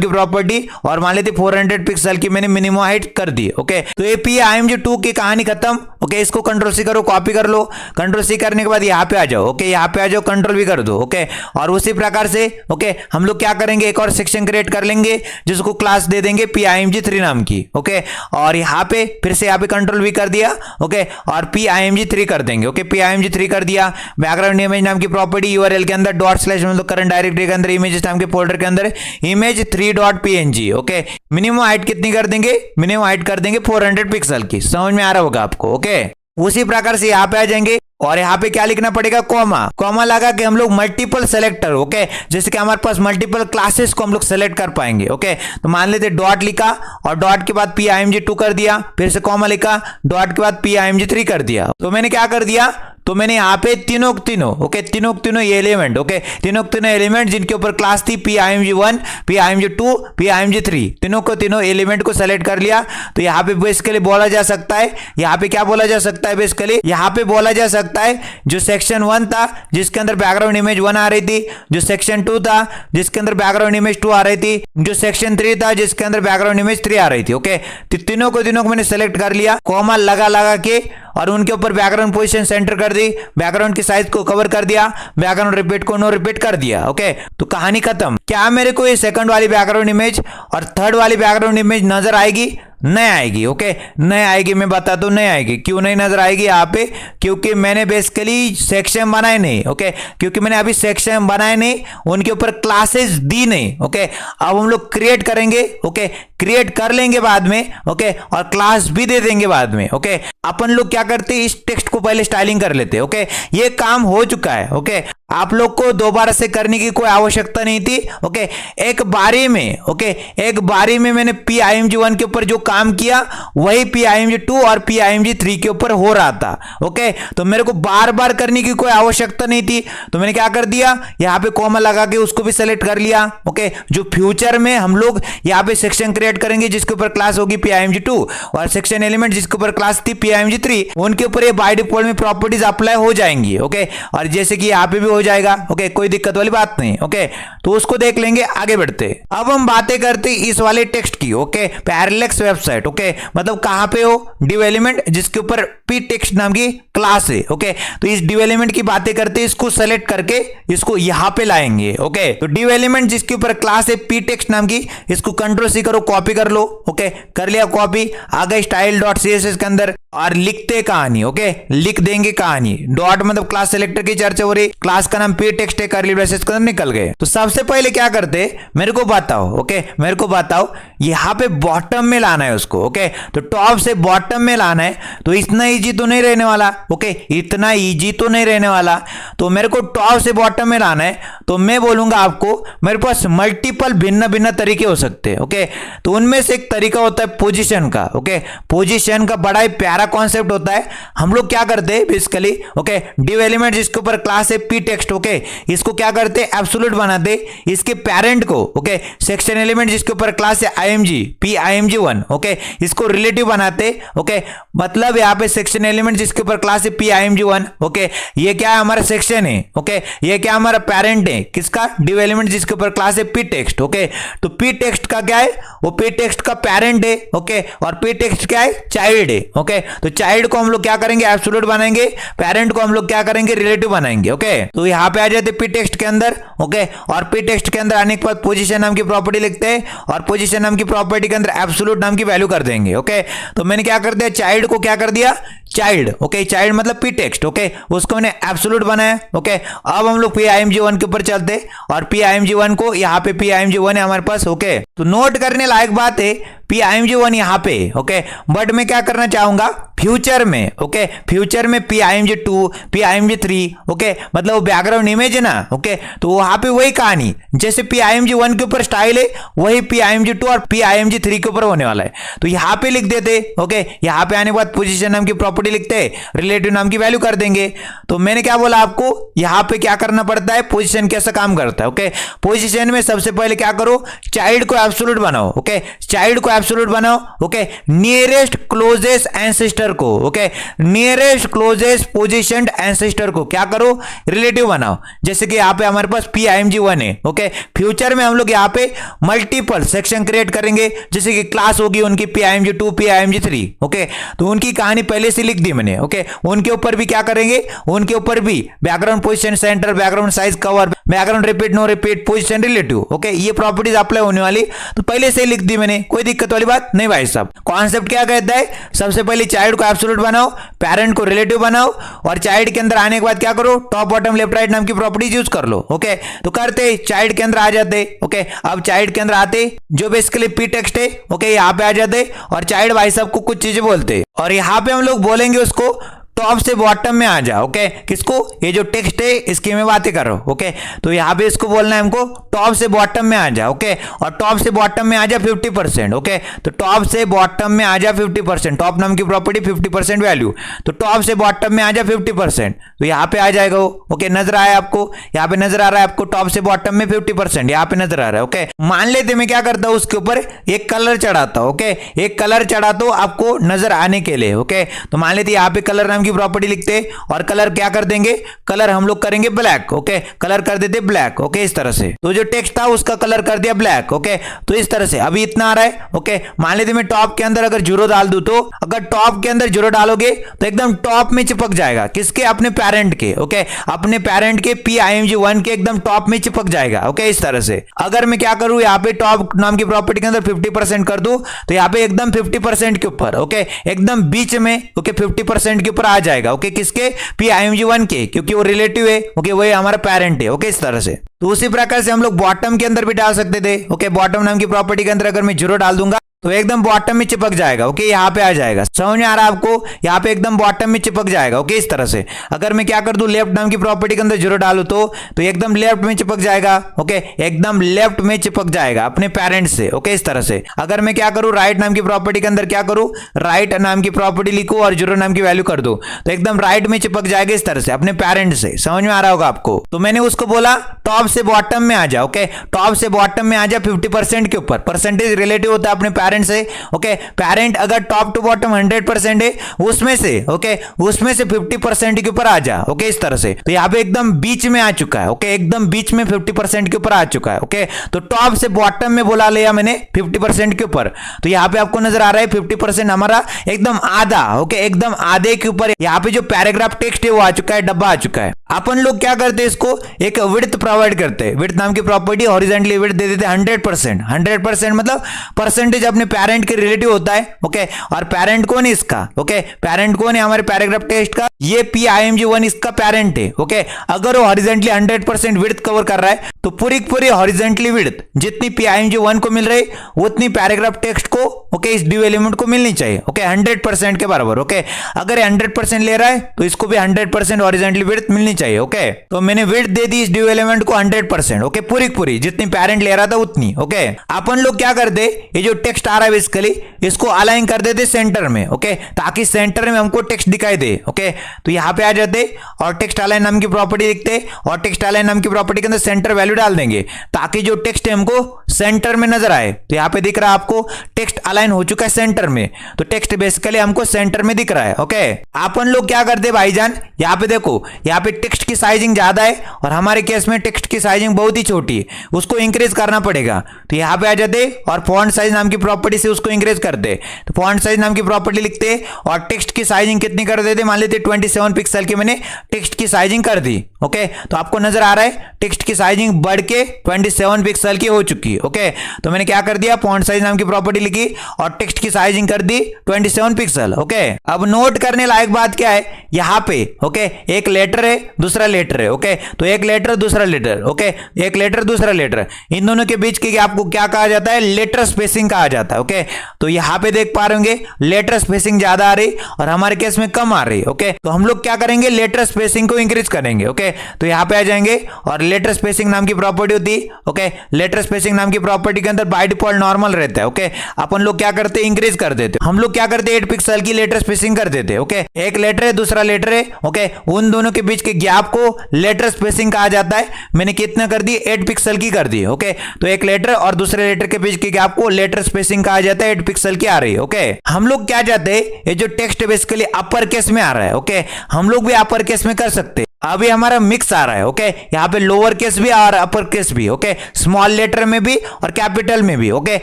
की प्रॉपर्टी, और मान लेते 400 पिक्सल की मैंने मिनिमम हाइट कर दी। ओके, तो ये PIMG2 की कहानी खत्म। ओके, इसको Ctrl+C करो, कॉपी कर लो, Ctrl+C करने के बाद यहाँ पे आ जाओ। ओके, यहाँ पे आ जाओ, कंट्रोल भी कर दो। ओके, और उसी प्रकार से ओके हम लोग क्या करेंगे, एक और सेक्शन क्रिएट कर लेंगे जिसको क्लास दे देंगे PIMG3 नाम की। ओके, और यहाँ पे फिर से यहाँ पे कंट्रोल भी कर दिया। ओके, और PIMG3 कर देंगे। ओके, PIMG3 कर दिया, बैकग्राउंड इमेज नाम की प्रॉपर्टी URL के अंदर डॉट/ मतलब करंट डायरेक्टरी के अंदर इमेजेस नाम के फोल्डर के अंदर image3.png। ओके, मिनिमम हाइट कितनी कर देंगे, मिनिमम हाइट कर देंगे 400 पिक्सल की। समझ में आ रहा होगा आपको। ओके, उसी प्रकार से यहाँ पे आ जाएंगे और यहाँ पे क्या लिखना पड़ेगा, कॉमा। कॉमा लगा के हम लोग मल्टीपल सेलेक्टर, ओके, जैसे कि हमारे पास मल्टीपल क्लासेस को हम लोग सेलेक्ट कर पाएंगे। ओके, तो मान लेते डॉट लिखा और डॉट के बाद PIMG2 कर दिया, फिर से कॉमा लिखा, डॉट के बाद PIMG3 कर दिया। तो मैंने क्या कर दिया, तो मैंने यहाँ पे तीनों ओके, तीनों एलिमेंट, ओके, तीनों एलिमेंट जिनके ऊपर क्लास थी PIMG1 PIMG2 PIMG3, तीनों एलिमेंट को सेलेक्ट कर लिया। तो यहाँ पे बेसिकली बोला जा सकता है, यहाँ पे क्या बोला जा सकता है, बेसिकली यहाँ पे बोला जा सकता है जो सेक्शन 1 था जिसके अंदर बैकग्राउंड इमेज 1 आ रही थी, जो सेक्शन 2 था जिसके अंदर बैकग्राउंड इमेज 2 आ रही थी, जो सेक्शन 3 था जिसके अंदर बैकग्राउंड इमेज 3 आ रही थी। ओके, तो तीनों को मैंने सेलेक्ट कर लिया, कॉमा लगा के, और उनके ऊपर बैकग्राउंड पोजीशन सेंटर कर दी, बैकग्राउंड की साइज को कवर कर दिया, बैकग्राउंड रिपीट को नो रिपीट कर दिया। ओके, तो कहानी खत्म। क्या मेरे को ये सेकंड वाली बैकग्राउंड इमेज और थर्ड वाली बैकग्राउंड इमेज नजर आएगी? नहीं आएगी। ओके, नहीं आएगी, मैं बताता हूँ नहीं आएगी। क्यों नहीं नजर आएगी यहाँ पे? क्योंकि मैंने बेसिकली सेक्शन बनाए नहीं। ओके, क्योंकि मैंने अभी सेक्शन बनाए नहीं, उनके ऊपर क्लासेस दी नहीं। ओके, अब हम लोग क्रिएट करेंगे। ओके, क्रिएट कर लेंगे बाद में। ओके, और क्लास भी दे देंगे बाद में। ओके, अपन लोग क्या करते हैं, इस टेक्स्ट को पहले स्टाइलिंग कर लेते हैं। ओके, ये काम हो चुका है। ओके, आप लोग को दोबारा से करने की कोई आवश्यकता नहीं थी। ओके, एक बारी में, ओके, एक बारी में मैंने PIMG1 के ऊपर जो काम किया वही PIMG2 और PIMG3 के ऊपर हो रहा था। ओके, तो मेरे को बार बार करने की कोई आवश्यकता नहीं थी, तो मैंने क्या कर दिया, यहाँ पे कॉमा लगा के उसको भी सेलेक्ट कर लिया। ओके, जो फ्यूचर में हम लोग यहाँ पे सेक्शन क्रिएट करेंगे जिसके ऊपर क्लास होगी PIMG2 और सेक्शन एलिमेंट जिसके ऊपर क्लास थी PIMG3, उनके ऊपर ये बाय डिफॉल्ट में प्रॉपर्टीज अप्लाई हो जाएंगी। ओके, और जैसे कि यहाँ पे भी हो जाएगा। ओके, कोई दिक्कत वाली बात नहीं। ओके, तो उसको देख लेंगे, आगे बढ़ते। अब हम बातें करते इस वाले टेक्स्ट की। Okay, parallax website. ओके, मतलब कहां पे हो, डिव एलिमेंट जिसके ऊपर पी टेक्स्ट नाम की क्लास है। ओके, तो इस डिव एलिमेंट की बातें करते, इसको सेलेक्ट करके इसको यहां पे लाएंगे। ओके, तो डिव एलिमेंट जिसके ऊपर क्लास है पी टेक्स्ट नाम की, इसको कंट्रोल सी करो, कॉपी कर लो। ओके, कर लिया कॉपी, आ गए style.css के अंदर और लिखते कहानी। ओके, लिख देंगे कहानी। डॉट मतलब क्लास सेलेक्टर की चर्चा हो रही, क्लास का नाम पी टेक्स्ट है, करली ब्रेसेस के अंदर निकल गए। तो सबसे पहले क्या करते, मेरे को बताओ। ओके, मेरे को बताओ, यहां पे बॉटम में लाना है उसको। ओके, तो टॉप से बॉटम में लाना है, तो इतना इजी तो नहीं रहने वाला। ओके, इतना इजी तो नहीं रहने वाला, तो मेरे को टॉप से बॉटम में लाना है। तो मैं बोलूंगा आपको, मेरे पास मल्टीपल भिन्न भिन्न तरीके हो सकते हैं। ओके, तो उनमें से एक तरीका होता है पोजीशन का। ओके, पोजीशन का बड़ा ही प्यारा कॉन्सेप्ट होता है। हम लोग क्या करते हैं बेसिकली, ओके, डिव एलिमेंट जिसके ऊपर क्लास है पी टेक्स्ट, ओके, इसको क्या करते हैं, एब्सोल्यूट बनाते, इसके पेरेंट को, ओके, सेक्शन एलिमेंट जिसके ऊपर क्लास है PIMG1, ओके, इसको रिलेटिव बनाते। ओके, मतलब यहाँ पे सेक्शन एलिमेंट जिसके ऊपर क्लास है PIMG1, ओके, ये क्या है, हमारा सेक्शन है। ओके, ये क्या हमारा पेरेंट है, किसका, डिव एलिमेंट जिसके ऊपर क्लास है पी टेक्स्ट। ओके, तो पी टेक्स्ट का क्या है, वो पी टेक्स्ट का पेरेंट है। ओके, और पी टेक्स्ट क्या है, चाइल्ड है। ओके, तो चाइल्ड को हम लोग क्या करेंगे, एब्सोल्यूट बनाएंगे, पेरेंट को हम लोग क्या करेंगे, रिलेटिव बनाएंगे। ओके, तो यहाँ पे आ जाते पी टेक्स्ट के अंदर। ओके, और पी टेक्स्ट के अंदर आने के बाद पोजीशन नाम की प्रॉपर्टी लिखते हैं और पोजीशन नाम की प्रॉपर्टी के अंदर एब्सोल्यूट नाम की वैल्यू कर देंगे। ओके, तो मैंने क्या कर दिया, चाइल्ड को क्या कर दिया, चाइल्ड। ओके, चाइल्ड मतलब पी टेक्स्ट। ओके, उसको मैंने एब्सोल्यूट बनाया। ओके, अब हम लोग PIMG1 के ऊपर चलते और PIMG1 को यहाँ पे PIMG1 है हमारे पास। ओके, तो नोट करने लायक बात है PIMG1 यहाँ पे। ओके, बट मैं क्या करना चाहूंगा फ्यूचर में। ओके, फ्यूचर में PIMG2 PIMG3, ओके, मतलब वो बैकग्राउंड इमेज है ना। ओके, तो वहां पे वही कहानी जैसे PIMG1 के ऊपर स्टाइल है वही PIMG2 और PIMG3 के ऊपर होने वाला है। तो यहाँ पे लिख देते। ओके, यहाँ पे आने के बाद पोजीशन नाम की प्रॉपर्टी लिखते, रिलेटिव नाम की वैल्यू कर देंगे। तो मैंने क्या बोला आपको, यहाँ पे क्या करना पड़ता है, पोजीशन कैसा काम करता है। ओके, पोजीशन में सबसे पहले क्या करो, चाइल्ड को एब्सोल्यूट बनाओ। ओके, चाइल्ड को एब्सोल्यूट बनाओ। ओके, नियरेस्ट क्लोजेस्ट एंसेस्टर को, okay, nearest closest positioned ancestor को क्या करो, रिलेटिव बनाओ। जैसे कि यहाँ पे हमारे पास PIMG1 है। ओके, फ्यूचर में हम लोग यहाँ पे मल्टीपल सेक्शन क्रिएट करेंगे, जैसे कि क्लास होगी उनकी PIMG2 PIMG3। ओके, तो उनकी कहानी पहले से लिख दी मैंने। ओके, उनके ऊपर भी क्या करेंगे, उनके ऊपर भी background position center, background size cover, background repeat no repeat, position relative. Okay, ये प्रॉपर्टीज अप्लाई होने वाली, तो पहले से ही लिख दी मैंने, कोई दिक्कत वाली बात नहीं भाई साहब। कॉन्सेप्ट क्या कहता है, सबसे पहले चाइल्ड को एब्सोल्यूट बनाओ, पेरेंट को रिलेटिव बनाओ और चाइल्ड के अंदर आने के बाद क्या करो, टॉप बॉटम लेफ्ट राइट नाम की प्रॉपर्टीज यूज कर लो। ओके, तो करते चाइल्ड के अंदर आ जाते। ओके, अब चाइल्ड के अंदर आते जो बेसिकली पी टेक्स्ट है। ओके, यहाँ पे आ जाते और चाइल्ड भाई साहब को कुछ चीजें बोलते और यहाँ पे हम लोग बोलेंगे उसको टॉप से बॉटम में आ जाओ। ओके, किसको, ये जो टेक्स्ट है इसकी मैं बातें कर रहा हूं। ओके, तो यहाँ पे इसको बोलना है हमको टॉप से बॉटम में आ जाओ। ओके, और टॉप से बॉटम में आ जा 50%। ओके, तो टॉप से बॉटम में आ जा 50%, टॉप नाम की प्रॉपर्टी 50% वैल्यू, तो टॉप से बॉटम में आ जा 50%, तो यहाँ पे आ जाएगा वो। ओके, नजर आया आपको, यहाँ पे नजर आ रहा है आपको, टॉप से बॉटम में 50% यहाँ पे नजर आ रहा है। ओके, मान लेते मैं क्या करता हूँ, उसके ऊपर एक कलर चढ़ाता हूँ। ओके, एक कलर चढ़ाता हूँ आपको नजर आने के लिए। ओके, तो मान लेते यहाँ पे कलर नाम की प्रॉपर्टी लिखते और कलर क्या कर देंगे, कलर हम लोग करेंगे ब्लैक। ओके, कलर कर देते ब्लैक। ओके, इस तरह से। तो जो टेक्स्ट था उसका कलर कर दिया ब्लैक। ओके, तो इस तरह से अभी इतना आ रहा है। ओके, मान लेते मैं टॉप के अंदर अगर 0 डाल दूं, तो अगर टॉप के अंदर 0 डालोगे तो एकदम टॉप में चिपक जाएगा। किसके, अपने पेरेंट के। ओके, अपने पेरेंट के PIMG1 के एकदम टॉप में चिपक जाएगा। ओके, इस तरह से। अगर मैं क्या करूं, यहाँ पे टॉप नाम की प्रॉपर्टी के अंदर 50% कर दूं, तो यहाँ पे एकदम 50% के ऊपर, ओके, एकदम बीच में, ओके, 50% के ऊपर आ जाएगा। ओके, किसके, PIMG1 के, क्योंकि वो रिलेटिव है। ओके, वही हमारा पेरेंट है। ओके, इस तरह से। तो उसी प्रकार से हम लोग बॉटम के अंदर भी डाल सकते थे। ओके, बॉटम नाम की प्रॉपर्टी के अंदर अगर मैं 0 डाल दूंगा तो एकदम बॉटम में चिपक जाएगा। ओके, यहाँ पे आ जाएगा। समझ में आ रहा है आपको, यहाँ पे एकदम बॉटम में चिपक जाएगा। ओके, इस तरह से। अगर मैं क्या कर दूं, लेफ्ट नाम की प्रॉपर्टी के अंदर 0 डालू तो एकदम लेफ्ट में चिपक जाएगा। ओके, एकदम लेफ्ट में चिपक जाएगा अपने पेरेंट से। ओके, इस तरह से। अगर मैं क्या करूं, राइट नाम की प्रॉपर्टी के अंदर क्या करूं, राइट नाम की प्रॉपर्टी लिखूं और 0 नाम की वैल्यू कर दो, तो एकदम राइट में चिपक जाएगा इस तरह से अपने पेरेंट से। समझ में आ रहा होगा आपको। तो मैंने उसको बोला टॉप से बॉटम में आ जा। ओके, टॉप से बॉटम में आ जा 50% के ऊपर। परसेंटेज रिलेटिव होता है अपने पेरेंट से। ओके, पेरेंट अगर टॉप टू बॉटम 100% है, उसमें से, ओके, उसमें से 50% के ऊपर आ जा। ओके, इस तरह से। तो यहाँ पे एकदम बीच में आ चुका है। ओके, एकदम बीच में 50% के ऊपर आ चुका है। ओके, तो टॉप से बॉटम में बोला लिया मैंने 50% के ऊपर। तो यहाँ पे आपको नजर आ रहा है 50% हमारा एकदम आधा। ओके, एकदम आधे के ऊपर यहाँ पे जो पैराग्राफ टेक्स्ट है वो आ चुका है, डब्बा आ चुका है। अपन लोग क्या करते हैं, इसको एक विड्थ प्रोवाइड करते हैं। विड्थ नाम की प्रॉपर्टी हॉरिजॉन्टली विड्थ दे देते हैं 100%। 100% मतलब परसेंटेज अपने पेरेंट के रिलेटिव होता है। ओके, और पेरेंट कौन है इसका, ओके, पेरेंट कौन है हमारे पैराग्राफ टेक्स्ट का, ये PIMG1 इसका पेरेंट है। ओके, अगर वो हॉरिजॉन्टली 100% विड्थ कवर कर रहा है तो पूरी हॉरिजॉन्टली विड्थ जितनी PIMG1 को मिल रही उतनी पैराग्राफ टेक्स्ट को, ओके, इस ड्यू एलिमेंट को मिलनी चाहिए। ओके, 100% के बराबर। ओके, अगर 100% ले रहा है तो इसको भी 100% हॉरिजॉन्टली विड्थ मिलनी चाहिए। ओके, तो मैंने विड्थ दे दी इस ड्यू एलिमेंट को 100%। ओके, पूरी जितनी पेरेंट ले रहा था उतनी। ओके, अपन लोग क्या करते, ये जो टेक्स्ट आ रहा है बेसिकली इसको अलाइन कर देते सेंटर में। ओके, ताकि सेंटर में हमको टेक्स्ट दिखाई दे। ओके, तो यहां पे आ जाते और टेक्स्ट अलाइन नाम की प्रॉपर्टी लिखते और टेक्स्ट अलाइन नाम की प्रॉपर्टी के अंदर सेंटर वैल्यू डाल देंगे ताकि जो टेक्स्ट है हमको सेंटर में नजर आए। तो यहां पे दिख रहा है आपको टेक्स्ट अलाइन हो चुका है सेंटर में, तो टेक्स्ट बेसिकली हमको सेंटर में दिख रहा है। ओके, अपन लोग क्या करते भाईजान, यहां पे देखो, यहां पे टेक्स्ट की साइजिंग ज्यादा है और हमारे केस में टेक्स्ट की साइजिंग बहुत ही छोटी है, उसको इंक्रीज करना पड़ेगा। तो यहां पे आ जाते और फॉन्ट साइज नाम की प्रॉपर्टी से उसको इंक्रीज करते। तो फॉन्ट साइज नाम की प्रॉपर्टी लिखते और टेक्स्ट की साइजिंग कितनी कर देते, मान लेते 27 पिक्सल की मैंने टेक्स्ट की साइजिंग कर दी। ओके, तो आपको नजर आ रहा है टेक्स्ट की साइजिंग बढ़ के 27 पिक्सल की हो चुकी है। ओके, तो मैंने क्या कर दिया, फॉन्ट साइज नाम की प्रॉपर्टी लिखी और टेक्स्ट की साइजिंग कर दी 27 पिक्सल। ओके, अब नोट करने लायक बात क्या है, यहां पे, ओके, एक लेटर है दूसरा लेटर है। ओके, तो एक लेटर दूसरा लेटर, ओके, एक लेटर दूसरा लेटर, इन दोनों के बीच की आपको क्या कहा जाता है, लेटर स्पेसिंग कहा जाता है। ओके, तो यहां पे देख पा रहे होंगे लेटर स्पेसिंग ज्यादा आ रही और हमारे केस में कम आ रही। ओके, तो हम लोग क्या करेंगे, लेटर स्पेसिंग को इंक्रीज करेंगे। ओके, तो यहां पे आ जाएंगे और लेटर स्पेसिंग नाम की प्रॉपर्टी होती है। ओके, लेटर स्पेसिंग नाम की प्रॉपर्टी के अंदर बाय डिफॉल्ट नॉर्मल रहता है। ओके, अपन लोग क्या करते हैं, इंक्रीज कर देते, हम लोग क्या करते हैं 8 पिक्सल की लेटर स्पेसिंग कर देते। ओके, एक लेटर है दूसरा लेटर है। ओके, उन दोनों के बीच के गैप को लेटर स्पेसिंग कहा जाता है। मैंने कितना कर दी, 8 पिक्सल की कर दी। ओके, तो एक लेटर और दूसरे लेटर के बीच के गैप को लेटर स्पेसिंग कहा जाता है, 8 पिक्सल की आ रही है। ओके, हम लोग क्या चाहते हैं, ये जो टेक्स्ट बेसिकली अपर केस में आ रहा है। ओके, हम लोग भी अपर केस में कर सकते हैं। अभी हमारा मिक्स आ रहा है। ओके, यहाँ पे लोअर केस भी और अपर केस भी। ओके, स्मॉल लेटर में भी और कैपिटल में भी। ओके,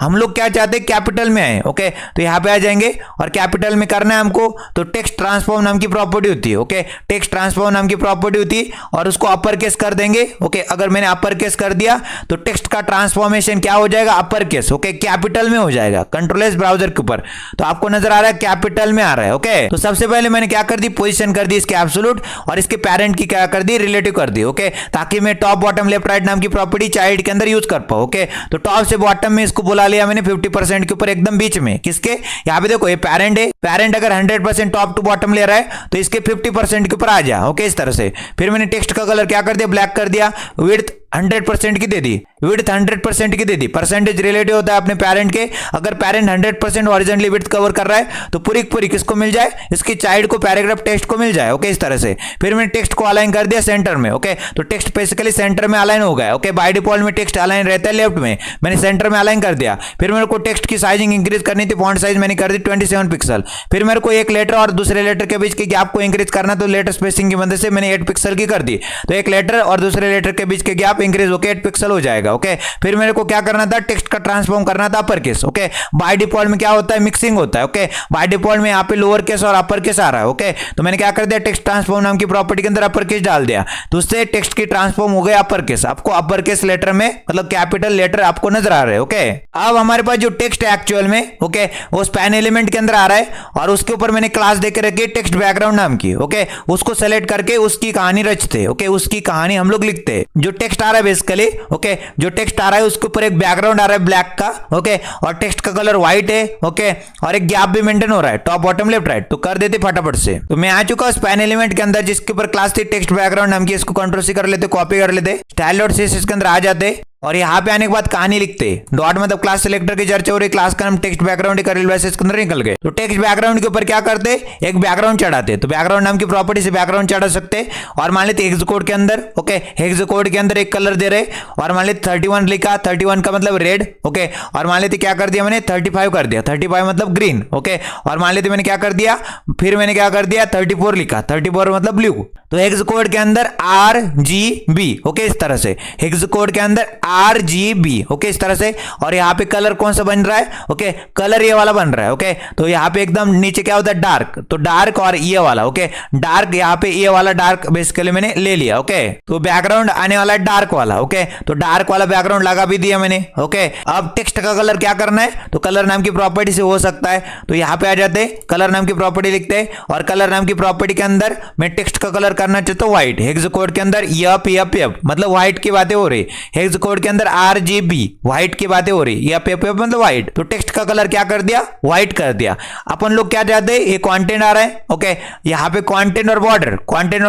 हम लोग क्या चाहते हैं, कैपिटल में आए। ओके, तो यहाँ पे आ जाएंगे और कैपिटल में करना है हमको, तो टेक्स्ट ट्रांसफॉर्म नाम की प्रॉपर्टी होती है। ओके, टेक्स्ट ट्रांसफॉर्म नाम की प्रॉपर्टी होती है और उसको अपर केस कर देंगे। ओके, अगर मैंने अपर केस कर दिया तो टेक्स्ट का ट्रांसफॉर्मेशन क्या हो जाएगा, अपर केस। ओके, कैपिटल में हो जाएगा कंट्रोल एस ब्राउजर के ऊपर। तो आपको नजर आ रहा है कैपिटल में आ रहा है। ओके, तो सबसे पहले मैंने क्या कर दी, पोजीशन कर दी इसके एब्सोल्यूट और इसके पेरेंट की क्या कर दी, रिलेटिव कर दी। ओके, ताकि मैं टॉप बॉटम लेफ्ट राइट नाम की प्रॉपर्टी चाइल्ड के अंदर यूज कर पाऊं। ओके, तो टॉप से बॉटम में इसको बुला लिया मैंने 50% के ऊपर एकदम बीच में। किसके, यहाँ पे देखो ये पेरेंट है, पेरेंट अगर 100% टॉप टू बॉटम ले रहा है तो इसके 50% के ऊपर आ जा। ओके, इस तरह से। फिर मैंने टेक्स्ट का कलर क्या कर दिया, ब्लैक कर दिया, विड्थ 100% की दे दी, विड्थ 100% की दे दी, परसेंटेज रिलेटिव होता है अपने पेरेंट के, अगर पेरेंट 100% हॉरिजॉन्टली विड्थ कवर कर रहा है तो पूरी पूरी किसको मिल जाए, इसकी चाइल्ड को पैराग्राफ टेक्स्ट को मिल जाए। ओके, इस तरह से फिर मैंने टेक्स्ट को अलाइन कर दिया सेंटर में। ओके, तो टेक्स्ट बेसिकली सेंटर में अलाइन हो गया। ओके, बाय डिफॉल्ट में टेक्स्ट अलाइन रहता है लेफ्ट में, मैंने सेंटर में अलाइन कर दिया। फिर मेरे को टेक्स्ट की साइजिंग इंक्रीज करनी थी, फॉन्ट साइज मैंने कर दी 27 पिक्सल। फिर मेरे को एक लेटर और दूसरे लेटर के बीच के गैप को इंक्रीज करना, तो लेटर स्पेसिंग की मदद से मैंने 8 पिक्सल की कर दी, तो एक लेटर और दूसरे लेटर के बीच के गैप इंक्रीज होकर 8 पिक्सल हो जाएगा। ओके, फिर मेरे को क्या करना था, टेक्स्ट का ट्रांसफॉर्म करना था upper case. Okay, by default में क्या होता है, मिक्सिंग होता है। ओके, बाय डिफॉल्ट में यहाँ पे लोअर केस और अपर केस आ रहा है। ओके, तो मैंने क्या कर दिया, टेक्स्ट ट्रांसफॉर्म नाम की प्रॉपर्टी के अंदर अपर केस डाल दिया, तो उससे टेक्स्ट की ट्रांसफॉर्म हो गया अपर केस। आपको अपर केस लेटर में मतलब कैपिटल लेटर आपको नजर आ रहे हैं। ओके, अब हमारे पास जो टेक्स्ट है एक्चुअल में, ओके, वो स्पैन एलिमेंट के अंदर आ रहा है और उसके ऊपर मैंने क्लास देके रखी है टेक्स्ट बैकग्राउंड नाम की। ओके, उसको सेलेक्ट करके उसकी कहानी रचते। ओके, उसकी कहानी हम लोग लिखते हैं। जो टेक्स्ट आ रहा है बेसिकली, ओके, जो टेक्स्ट आ रहा है उसके ऊपर एक बैकग्राउंड आ रहा है ब्लैक का। ओके, और टेक्स्ट का कलर व्हाइट है। ओके, और एक गैप भी मेंटेन हो रहा है टॉप बॉटम लेफ्ट राइट, तो कर देते फटाफट से। तो मैं आ चुका हूं स्पैन एलिमेंट के अंदर जिसके ऊपर क्लास थी टेक्स्ट बैकग्राउंड नाम की। इसको कंट्रोल सी कर लेते, कॉपी कर लेते, स्टाइल डॉट सीएसएस के अंदर आ जाते और यहाँ पे आने के बाद कहानी लिखते। डॉट मतलब क्लास सिलेक्टर की चर्चा हो रही, क्लास का नाम टेक्स्ट बैकग्राउंड करली ब्रेसेस के अंदर निकल गए। तो टेक्स्ट बैकग्राउंड के ऊपर क्या करते, एक बैकग्राउंड चढ़ाते। तो बैकग्राउंड नाम की प्रॉपर्टी से बैकग्राउंड चढ़ा सकते और मान लेते हेक्स कोड के अंदर। ओके, हेक्स कोड के अंदर एक कलर दे रहे और मान लेते 31 लिखा, 31 का मतलब रेड। ओके, और मान लेते क्या कर दिया मैंने 35 कर दिया, 35 मतलब ग्रीन। ओके, और मान लेते मैंने क्या कर दिया, फिर मैंने क्या कर दिया 34 लिखा, 34 मतलब ब्लू। तो हेक्स कोड के अंदर RGB। ओके, इस तरह से हेक्स कोड के अंदर RGB। ओके, इस तरह से। और यहाँ पे कलर कौन सा बन रहा है, ओके, कलर ये वाला बन रहा है। ओके, तो यहाँ पे एकदम नीचे क्या होता है डार्क, तो डार्क और ये वाला। ओके, डार्क यहाँ पे ये वाला डार्क बेसिकली मैंने ले लिया। ओके, तो बैकग्राउंड आने वाला है डार्क वाला। ओके, तो डार्क वाला बैकग्राउंड लगा भी दिया मैंने। ओके, अब टेक्स्ट का कलर क्या करना है, तो कलर नाम की प्रॉपर्टी से हो सकता है, तो यहाँ पे आ जाते कलर नाम की प्रॉपर्टी लिखते और कलर नाम की प्रॉपर्टी के अंदर मैं टेक्स्ट का कलर करना चाहता हूँ व्हाइट। हेक्स कोड के अंदर यप यप यप मतलब व्हाइट की बातें हो रही, हेक्स कोड के अंदर RGB व्हाइट की बातें हो रही, यप यप यप मतलब व्हाइट। तो टेक्स्ट का कलर क्या कर दिया, व्हाइट कर दिया। अपन लोग क्या चाहते हैं, ये कंटेंट आ रहा है। ओके, यहाँ पे कंटेंट और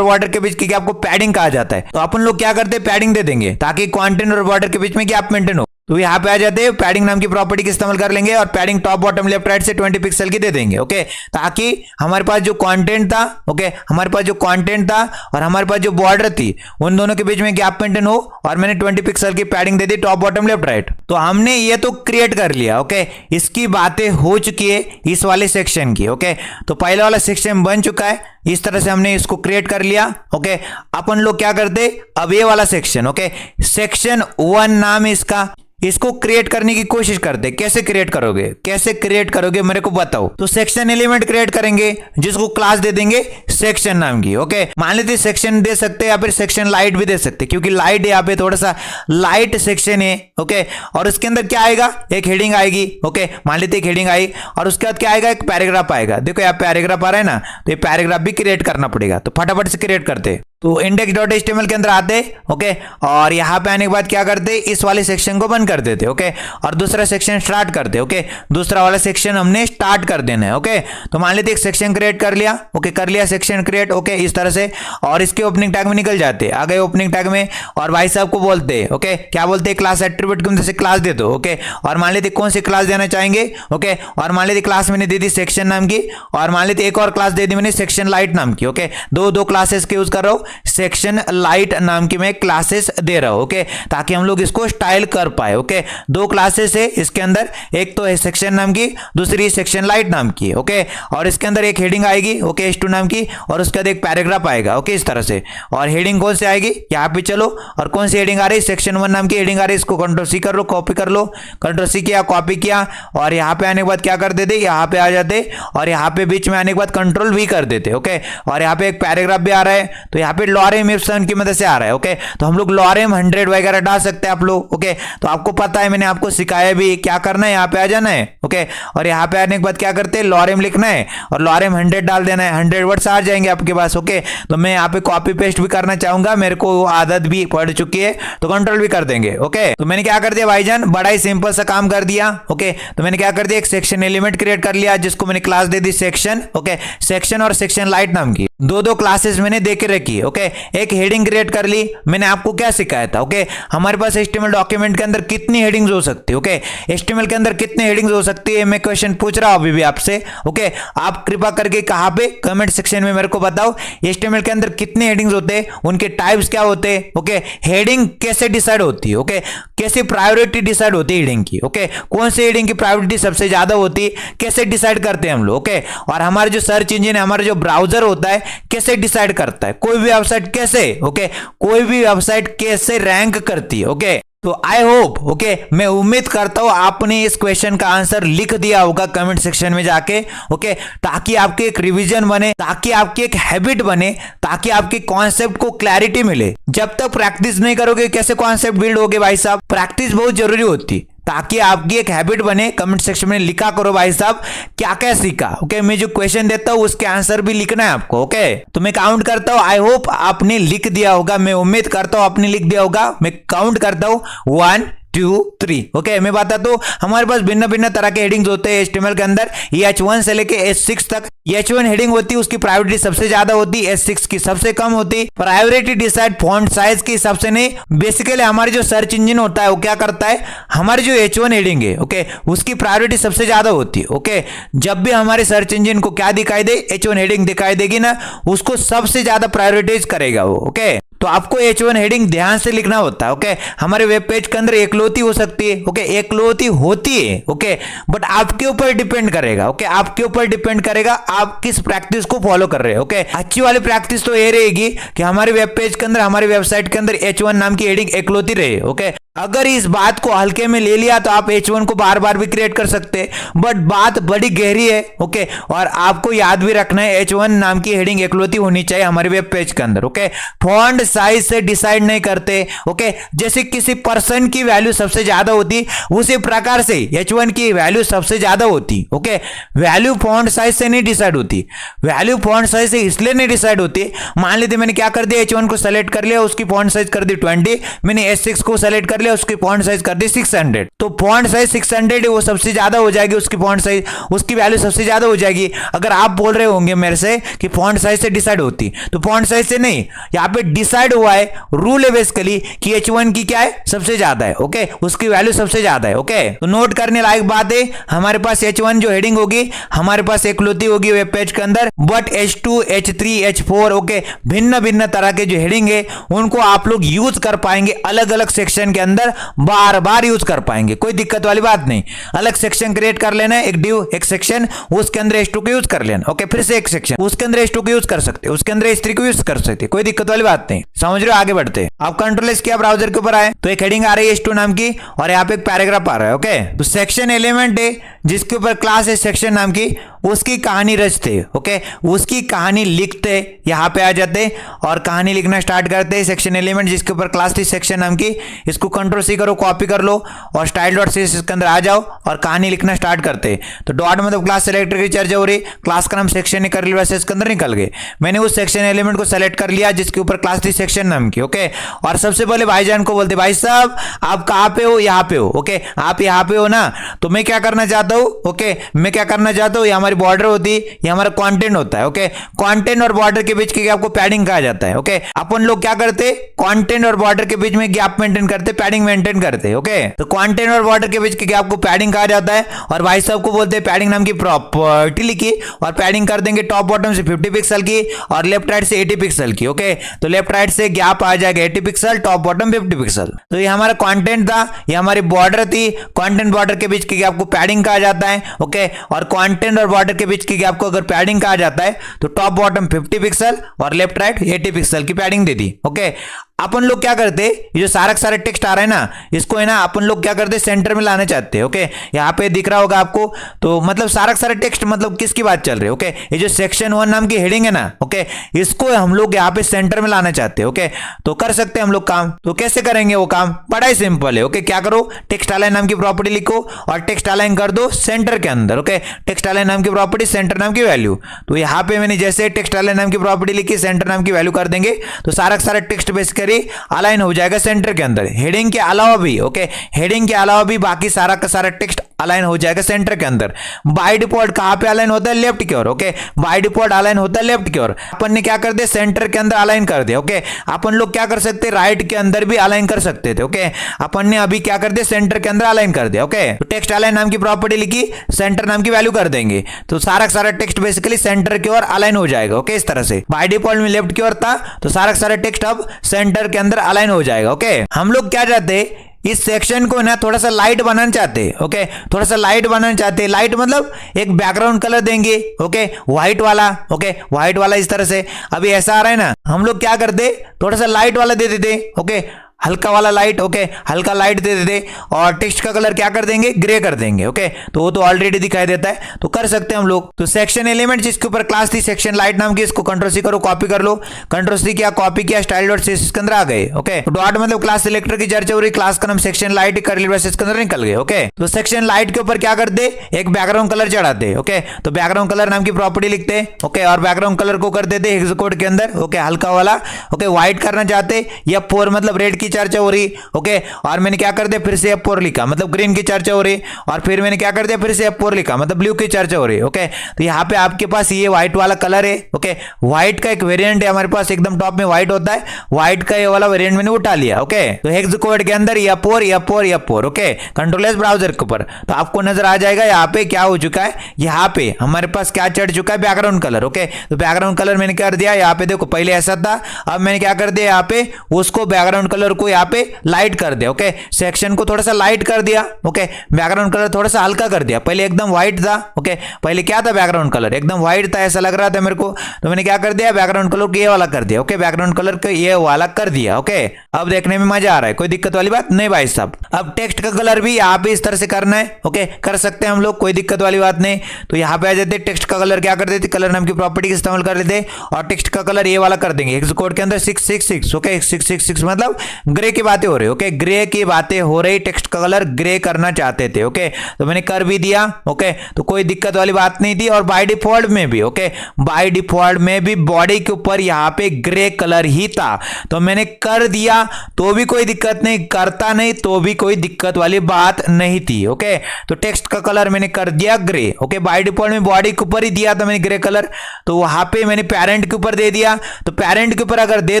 बॉर्डर के बीच की आपको पैडिंग कहा जाता है, तो अपन लोग क्या करते हैं पैडिंग दे देंगे ताकि कंटेंट और बॉर्डर के बीच में गैप मेंटेन हो। तो यहाँ पे आ जाते हैं पैडिंग नाम की प्रॉपर्टी का इस्तेमाल कर लेंगे और padding top bottom left right से 20 पिक्सल की दे देंगे। ओके, ताकि हमारे पास जो कंटेंट था, ओके, हमारे पास जो कंटेंट था और हमारे पास जो बॉर्डर थी उन दोनों के बीच में गैप मेंटेन हो, और मैंने 20 पिक्सल की पैडिंग दे दी टॉप बॉटम लेफ्ट राइट। तो हमने ये तो क्रिएट कर लिया। ओके, इसकी बातें हो चुकी है इस वाले सेक्शन की। ओके, तो पहले वाला सेक्शन बन चुका है, इस तरह से हमने इसको क्रिएट कर लिया। ओके, अपन लोग क्या करते, अब ये वाला सेक्शन, ओके, सेक्शन 1 नाम है इसका, इसको क्रिएट करने की कोशिश करते। कैसे क्रिएट करोगे मेरे को बताओ। तो सेक्शन एलिमेंट क्रिएट करेंगे जिसको क्लास दे देंगे सेक्शन नाम की। ओके, मान लेते सेक्शन दे सकते हैं या फिर सेक्शन लाइट भी दे सकते हैं, क्योंकि लाइट यहाँ पे थोड़ा सा लाइट सेक्शन है। ओके, और उसके अंदर क्या आएगा, एक हेडिंग आएगी। ओके, मान लेते एक हेडिंग आई और उसके बाद क्या आएगा, एक पैराग्राफ आएगा। देखो यहाँ पैराग्राफ आ रहा है ना, तो ये पैराग्राफ भी क्रिएट करना पड़ेगा। तो फटाफट से क्रिएट करते। तो index.html के अंदर आते, ओके, और यहां पे आने के बाद क्या करते, इस वाले सेक्शन को बंद कर देते। ओके, और दूसरा सेक्शन स्टार्ट करते। ओके, दूसरा वाला सेक्शन हमने स्टार्ट कर देना है। ओके, तो मान लेते एक सेक्शन क्रिएट कर लिया। ओके, कर लिया सेक्शन क्रिएट। ओके, इस तरह से, और इसके ओपनिंग टैग में निकल जाते, आ गए ओपनिंग टैग में, और भाई साहब को बोलते। ओके, क्या बोलते, क्लास एट्रीब्यूट की मदद से क्लास दे दो। ओके, और मान लेते कौन सी क्लास देना चाहेंगे। ओके, और मान लेते क्लास मैंने दे दी सेक्शन नाम की, और मान लेते एक और क्लास दे दी मैंने सेक्शन लाइट नाम की। ओके, दो क्लासेस के यूज कर रहा हूं, सेक्शन लाइट नाम की मैं क्लासेस दे रहा हूं। ओके, ताकि हम लोग इसको स्टाइल कर पाए। ओके, दो क्लासेस है इसके अंदर, एक तो है सेक्शन नाम की, दूसरी सेक्शन लाइट नाम की। ओके, और इसके अंदर एक हेडिंग आएगी, ओके, S2 नाम की, और उसके बाद एक पैराग्राफ आएगा। ओके, इस तरह से। और हेडिंग कौन सी आएगी, यहाँ पे चलो, और कौन सी हेडिंग आ रही है, सेक्शन 1 नाम की हेडिंग आ रही है। इसको कंट्रोल सी कर लो, कॉपी कर लो, कंट्रोल सी किया, कॉपी किया, और यहाँ पे आने के बाद क्या कर देते, यहाँ पे आ जाते, और यहाँ पे बीच में आने के बाद कंट्रोल V कर देते। ओके, और यहाँ पे एक पैराग्राफ भी आ रहा है, तो यहाँ पे लॉरेम इप्सन की मदद से आ रहा है। ओके, तो हम लोग लॉरेम 100 वगैरह डाल सकते हैं आप लोग। ओके, तो आपको पता है, मैंने आपको सिखाया भी क्या करना है, यहाँ पे आ जाना है। ओके, और यहाँ पे आने के बाद क्या करते हैं, लॉरेम लिखना है और लॉरेम 100 डाल देना है, 100 वर्ड्स आ जाएंगे आपके पास। ओके, तो मैं यहाँ पे कॉपी पेस्ट भी करना चाहूंगा, मेरे को आदत भी पड़ चुकी है, तो कंट्रोल भी कर देंगे। ओके, तो मैंने क्या कर दिया भाईजान, बड़ा ही सिंपल सा काम कर दिया। ओके, तो मैंने क्या कर दिया, एक सेक्शन एलिमेंट क्रिएट कर लिया जिसको मैंने class they the section. Okay, section और सेक्शन लाइट नाम की दो क्लासेस मैंने दे के रखी। ओके। एक हेडिंग क्रिएट कर ली, मैंने आपको क्या सिखाया था, ओके। हमारे पास HTML डॉक्यूमेंट के अंदर कितनी हेडिंग्स हो सकती है, ओके। HTML के अंदर कितनी हेडिंग्स हो सकती है, मैं क्वेश्चन पूछ रहा हूं अभी भी आपसे, ओके। आप कृपा करके कहां पे, कमेंट सेक्शन में मेरे को बताओ HTML के अंदर कितने हेडिंग्स होते हैं, उनके टाइप्स क्या होते हैं, ओके। हेडिंग कैसे डिसाइड होती है, ओके। कैसे प्रायोरिटी डिसाइड होती है हेडिंग की, ओके। कौन सी हेडिंग की प्रायोरिटी सबसे ज्यादा होती है, कैसे डिसाइड करते हैं हम लोग, ओके। और हमारा जो सर्च इंजन है, हमारा जो ब्राउजर होता है, कैसे डिसाइड करता है कोई भी वेबसाइट कैसे, ओके, कोई भी वेबसाइट कैसे रैंक करती है, ओके। तो आई होप, ओके, मैं उम्मीद करता हूं आपने इस क्वेश्चन का आंसर लिख दिया होगा कमेंट सेक्शन में जाके, ओके। ताकि आपकी एक रिवीजन बने, ताकि आपकी एक हैबिट बने, ताकि आपकी कॉन्सेप्ट को क्लैरिटी मिले। जब तक प्रैक्टिस नहीं करोगे कैसे कॉन्सेप्ट बिल्ड होगे भाई साहब, प्रैक्टिस बहुत जरूरी होती ताकि आपकी एक हैबिट बने। कमेंट सेक्शन में लिखा करो भाई साहब क्या क्या सीखा, ओके। मैं जो क्वेश्चन देता हूं उसके आंसर भी लिखना है आपको, ओके। तो मैं काउंट करता हूं, आई होप आपने लिख दिया होगा, मैं उम्मीद करता हूं आपने लिख दिया होगा। मैं काउंट करता हूं 1 2 3, ओके। मैं बताता हूं हमारे पास भिन्न भिन्न तरह के हेडिंग्स होते हैं HTML के अंदर। H1 से लेके H6 तक H1 हेडिंग होती है, उसकी प्रायोरिटी सबसे ज्यादा होती है, H6 की सबसे कम होती। प्रायोरिटी डिसाइड फॉन्ट साइज की हिसाब से नहीं, बेसिकली हमारे जो सर्च इंजन होता है वो क्या करता है, हमारी जो H1 हेडिंग है, ओके, उसकी प्रायोरिटी सबसे ज्यादा होती है, ओके। जब भी हमारे सर्च इंजन को क्या दिखाई दे, H1 हेडिंग दिखाई देगी ना, उसको सबसे ज्यादा प्रायोरिटाइज करेगा वो, ओके। तो आपको H1 हेडिंग ध्यान से लिखना होता है, ओके। हमारे वेब पेज के अंदर एकलौती हो सकती है, ओके, एकलौती होती है, ओके, बट आपके ऊपर डिपेंड करेगा, ओके। आपके ऊपर डिपेंड करेगा आप किस प्रैक्टिस को फॉलो कर रहे हो, ओके। अच्छी वाली प्रैक्टिस तो ये रहेगी कि हमारे वेब पेज के अंदर, हमारी वेबसाइट के अंदर H1 नाम की हेडिंग एकलौती रहे, ओके। अगर इस बात को हल्के में ले लिया तो आप H1 को बार बार भी क्रिएट कर सकते हैं, बट बात बड़ी गहरी है, ओके। और आपको याद भी रखना है H1 नाम की हेडिंग एकलौती होनी चाहिए हमारे वेब पेज के अंदर, ओके। फॉन्ट साइज से डिसाइड नहीं करते, ओके। जैसे किसी पर्सन की वैल्यू सबसे ज्यादा होती, उसी प्रकार से H1 की वैल्यू सबसे ज्यादा होती, ओके। वैल्यू फॉन्ट साइज से नहीं डिसाइड होती, वैल्यू फॉन्ट साइज से इसलिए नहीं डिसाइड होती, मान लीजिए मैंने क्या कर दिया, H1 को सेलेक्ट कर लिया, उसकी फॉन्ट साइज कर दी 20, मैंने H6 को सेलेक्ट कर लिया, उसकी फॉन्ट साइज कर दी 600, तो फॉन्ट साइज 600 है, वो सबसे ज्यादा हो जाएगी, उसकी फॉन्ट साइज, उसकी वैल्यू सबसे ज्यादा हो जाएगी। अगर आप बोल रहे होंगे मेरे से कि फॉन्ट साइज से डिसाइड होती, तो फॉन्ट साइज से नहीं, यहाँ पे डिसाइड हुआ है, रूल है बेसिकली कि H1 की क्या है, सबसे ज्यादा है, ओके, उसकी वैल्यू सबसे ज्यादा है, ओके। तो नोट करने लायक बात है, हमारे पास H1 जो हेडिंग होगी हमारे पास एकलौती होगी वेब पेज के अंदर, but H2 H3 H4, okay, भिन्न भिन्न तरह के जो हेडिंग है उनको आप लोग यूज कर पाएंगे, अलग अलग सेक्शन के अंदर बार बार यूज कर पाएंगे, कोई दिक्कत वाली बात नहीं। अलग सेक्शन क्रिएट कर लेना है, एक डिव, एक सेक्शन, उसके अंदर H2 को यूज कर लेना, ओके। फिर से एक सेक्शन, उसके अंदर H2 को यूज कर सकते, उसके अंदर H3 को यूज कर सकते, कोई दिक्कत वाली बात नहीं। समझ रहे हो, आगे बढ़ते। आप कंट्रोल एस किया, ब्राउजर के ऊपर आए तो एक हेडिंग आ रही है H2 नाम की, और यहाँ पे एक पैराग्राफ आ रहा है, ओके। तो सेक्शन एलिमेंट है जिसके ऊपर क्लास है सेक्शन नाम की, उसकी कहानी रचते, ओके, उसकी कहानी लिखते, यहाँ पे आ जाते और कहानी लिखना स्टार्ट करते। सेक्शन एलिमेंट जिसके ऊपर क्लास थी सेक्शन नाम की, इसको कंट्रोल सी करो, कॉपी कर लो और स्टाइल डॉट सीएसएस के अंदर आ जाओ और कहानी लिखना स्टार्ट करते। तो डॉट मतलब क्लास सेलेक्टर की चर्चा हो रही, क्लास का नाम सेक्शन है, करली ब्रैकेट्स के अंदर निकल गए। मैंने उस सेक्शन एलिमेंट को सेलेक्ट कर लिया जिसके ऊपर क्लास थी सेक्शन नाम की, ओके। और सबसे पहले भाईजान को बोलते, भाई साहब आप कहाँ पे हो, यहाँ पे हो, ओके, आप यहाँ पे हो ना, तो मैं क्या करना चाहता हूँ, ओके, मैं क्या करना चाहता हूँ, ये हमारी बॉर्डर होती, ये हमारा कंटेंट होता है, ओके। कंटेंट और बॉर्डर के बीच की आपको पैडिंग कहा जाता है, ओके। अपन लोग क्या करते, कंटेंट और बॉर्डर के बीच में गैप मेंटेन करते, पैडिंग मेंटेन करते, ओके। तो कंटेंट और बॉर्डर के बीच के गैप को पैडिंग कहा जाता है। और भाई साहब को बोलते हैं पैडिंग नाम की प्रॉपर्टी लिखी और पैडिंग कर देंगे टॉप बॉटम से 50 पिक्सल की और लेफ्ट राइट से 80 पिक्सल की, ओके। तो लेफ्ट राइट से गैप आ जाएगा 80 पिक्सल, टॉप बॉटम 50 पिक्सल। तो ये हमारा कंटेंट था, ये हमारी बॉर्डर थी, कंटेंट बॉर्डर के बीच के गैप को पैडिंग कहा जाता है, ओके। और कंटेंट और बॉर्डर के बीच के गैप को अगर पैडिंग कहा जाता है तो टॉप बॉटम 50 पिक्सल और लेफ्ट राइट 80 पिक्सल की पैडिंग दे दी, ओके। अपन लोग क्या करते, ये जो सारा टेक्स्ट आ रहा है ना, इसको है ना अपन लोग क्या करते, सेंटर में लाना चाहते हैं, ओके। यहाँ पे दिख रहा होगा आपको, तो मतलब सारा टेक्स्ट मतलब किसकी बात चल रही है, ओके। ये जो सेक्शन 1 नाम की हेडिंग है ना, ओके, इसको हम लोग यहाँ पे सेंटर में लाना चाहते हैं, ओके। तो कर सकते हैं हम लोग काम, तो कैसे करेंगे वो काम, बड़ा ही सिंपल है, ओके। क्या करो, टेक्स्ट अलाइन नाम की प्रॉपर्टी लिखो और टेक्स्ट अलाइन कर दो सेंटर के अंदर, ओके। टेक्स्ट अलाइन नाम की प्रॉपर्टी, सेंटर नाम की वैल्यू। तो यहाँ पे मैंने जैसे टेक्स्ट अलाइन नाम की प्रॉपर्टी लिखी, सेंटर नाम की वैल्यू कर देंगे, तो सारा टेक्स्ट बेसिकली अलाइन हो जाएगा सेंटर के अंदर। हेडिंग के अलावा भी, ओके, हेडिंग के अलावा भी बाकी सारा का सारा टेक्स्ट अलाइन हो जाएगा सेंटर के अंदर। बाय डिफॉल्ट कहां पे अलाइन होता है? लेफ्ट की ओर। ओके, बाय डिफॉल्ट अलाइन होता है लेफ्ट की ओर। अपन ने क्या कर दिया? सेंटर के अंदर अलाइन कर दिया। ओके, अपन लोग क्या कर सकते, राइट के अंदर भी अलाइन कर सकते थे। ओके, अपन ने अभी क्या कर दिया? सेंटर के अंदर अलाइन कर दिया। ओके, तो टेक्स्ट अलाइन नाम की प्रॉपर्टी लिखी, सेंटर नाम की वैल्यू कर देंगे, तो सारा टेक्स्ट बेसिकली सेंटर की ओर अलाइन हो जाएगा। ओके, इस तरह से बाय डिफॉल्ट में लेफ्ट की ओर था, तो सारा टेक्स्ट अब सेंटर के अंदर अलाइन हो जाएगा। ओके, हम लोग क्या चाहते हैं, इस सेक्शन को ना थोड़ा सा लाइट बनाना चाहते हैं। ओके, थोड़ा सा लाइट बनाना चाहते हैं। लाइट मतलब एक बैकग्राउंड कलर देंगे। ओके, व्हाइट वाला। ओके, व्हाइट वाला इस तरह से। अभी ऐसा आ रहा है ना, हम लोग क्या करते, थोड़ा सा लाइट वाला दे देते। ओके, हल्का वाला लाइट। ओके, हल्का लाइट दे देते और टेक्स्ट का कलर क्या कर देंगे? ग्रे कर देंगे। ओके, तो वो तो ऑलरेडी दिखाई देता है, तो कर सकते हैं हम लोग। तो सेक्शन एलिमेंट जिसके ऊपर क्लास थी सेक्शन लाइट नाम की, इसको कंट्रोल सी करो, कॉपी कर लो। कंट्रोल सी किया, कॉपी किया, स्टाइल डॉट सीएसएस के अंदर आ गए। ओके, तो डॉट मतलब क्लास सिलेक्टर की चर्चा हो रही, क्लास का नाम सेक्शन लाइट, करली ब्रेसेस के अंदर निकल गए। ओके, तो सेक्शन लाइट के ऊपर क्या करते? एक बैकग्राउंड कलर चढ़ाते। ओके, तो बैकग्राउंड कलर नाम की प्रॉपर्टी लिखते। ओके, और बैकग्राउंड कलर को कर देते हेक्स कोड के अंदर। ओके, हल्का वाला। ओके, व्हाइट करना चाहते या फोर मतलब रेड की चर्चा हो रही। ओके, और मैंने क्या कर दिया? फिर से F4 लिखा, मतलब ग्रीन की चर्चा हो रही, और फिर मैंने क्या कर दिया? फिर से F4 लिखा, मतलब ब्लू की चर्चा हो रही। ओके, तो यहाँ पे आपके पास ये व्हाइट वाला कलर है। ओके, व्हाइट का एक वेरिएंट है हमारे पास, एकदम टॉप में व्हाइट होता है, व्हाइट का ये वाला वेरिएंट मैंने उठा लिया। ओके, तो हेक्स कोड के अंदर F4 F4 F4। Okay, control S browser के ऊपर, तो आपको नजर आ जाएगा यहाँ पे क्या हो चुका है। यहाँ पे हमारे पास क्या चढ़ चुका है? Background colour. ओके, तो बैकग्राउंड कलर मैंने कर दिया यहाँ पे, देखो पहले ऐसा था, अब मैंने क्या कर दिया? यहाँ पे उसको बैकग्राउंड कलर को यहाँ पे लाइट कर दिया। ओके, सेक्शन को थोड़ा सा लाइट कर दिया। ओके, बैकग्राउंड कलर थोड़ा सा हल्का कर दिया, पहले एकदम व्हाइट था। ओके, पहले क्या था? बैकग्राउंड कलर एकदम व्हाइट था, ऐसा लग रहा था मेरे को, तो मैंने क्या कर दिया? बैकग्राउंड कलर को ये वाला कर दिया। ओके, बैकग्राउंड कलर को ये वाला कर दिया। ओके, अब देखने में मजा आ रहा है, कोई दिक्कत वाली बात नहीं भाई साहब। अब टेक्स्ट का कलर भी यहाँ पे इस तरह से करना है। ओके, कर सकते हैं हम लोग, कोई दिक्कत वाली बात नहीं। तो यहाँ पे आ जाते, टेक्स्ट का कलर क्या कर देते? कलर नाम की प्रॉपर्टी इस्तेमाल कर लेते और टेक्स्ट का कलर ये वाला कर देंगे। हेक्स कोड के अंदर 666। ओके, 666 मतलब ग्रे की बातें हो रही। ओके, ग्रे की बातें हो रही, टेक्स्ट का कलर ग्रे करना चाहते थे। ओके, तो मैंने कर भी दिया। ओके, तो कोई दिक्कत वाली बात नहीं थी। और बाय डिफॉल्ट में भी, ओके, बाय डिफॉल्ट में भी बॉडी के ऊपर यहाँ पे ग्रे कलर ही था, तो मैंने कर दिया, तो भी कोई दिक्कत नहीं, करता नहीं तो भी कोई दिक्कत वाली बात नहीं थी। ओके, तो टेक्स्ट का कलर मैंने कर दिया ग्रे। ओके, बाय डिफॉल्ट में बॉडी के ऊपर ही दिया था मैंने ग्रे कलर, तो वहां पे मैंने पेरेंट के ऊपर दे दिया। तो पेरेंट के ऊपर अगर दे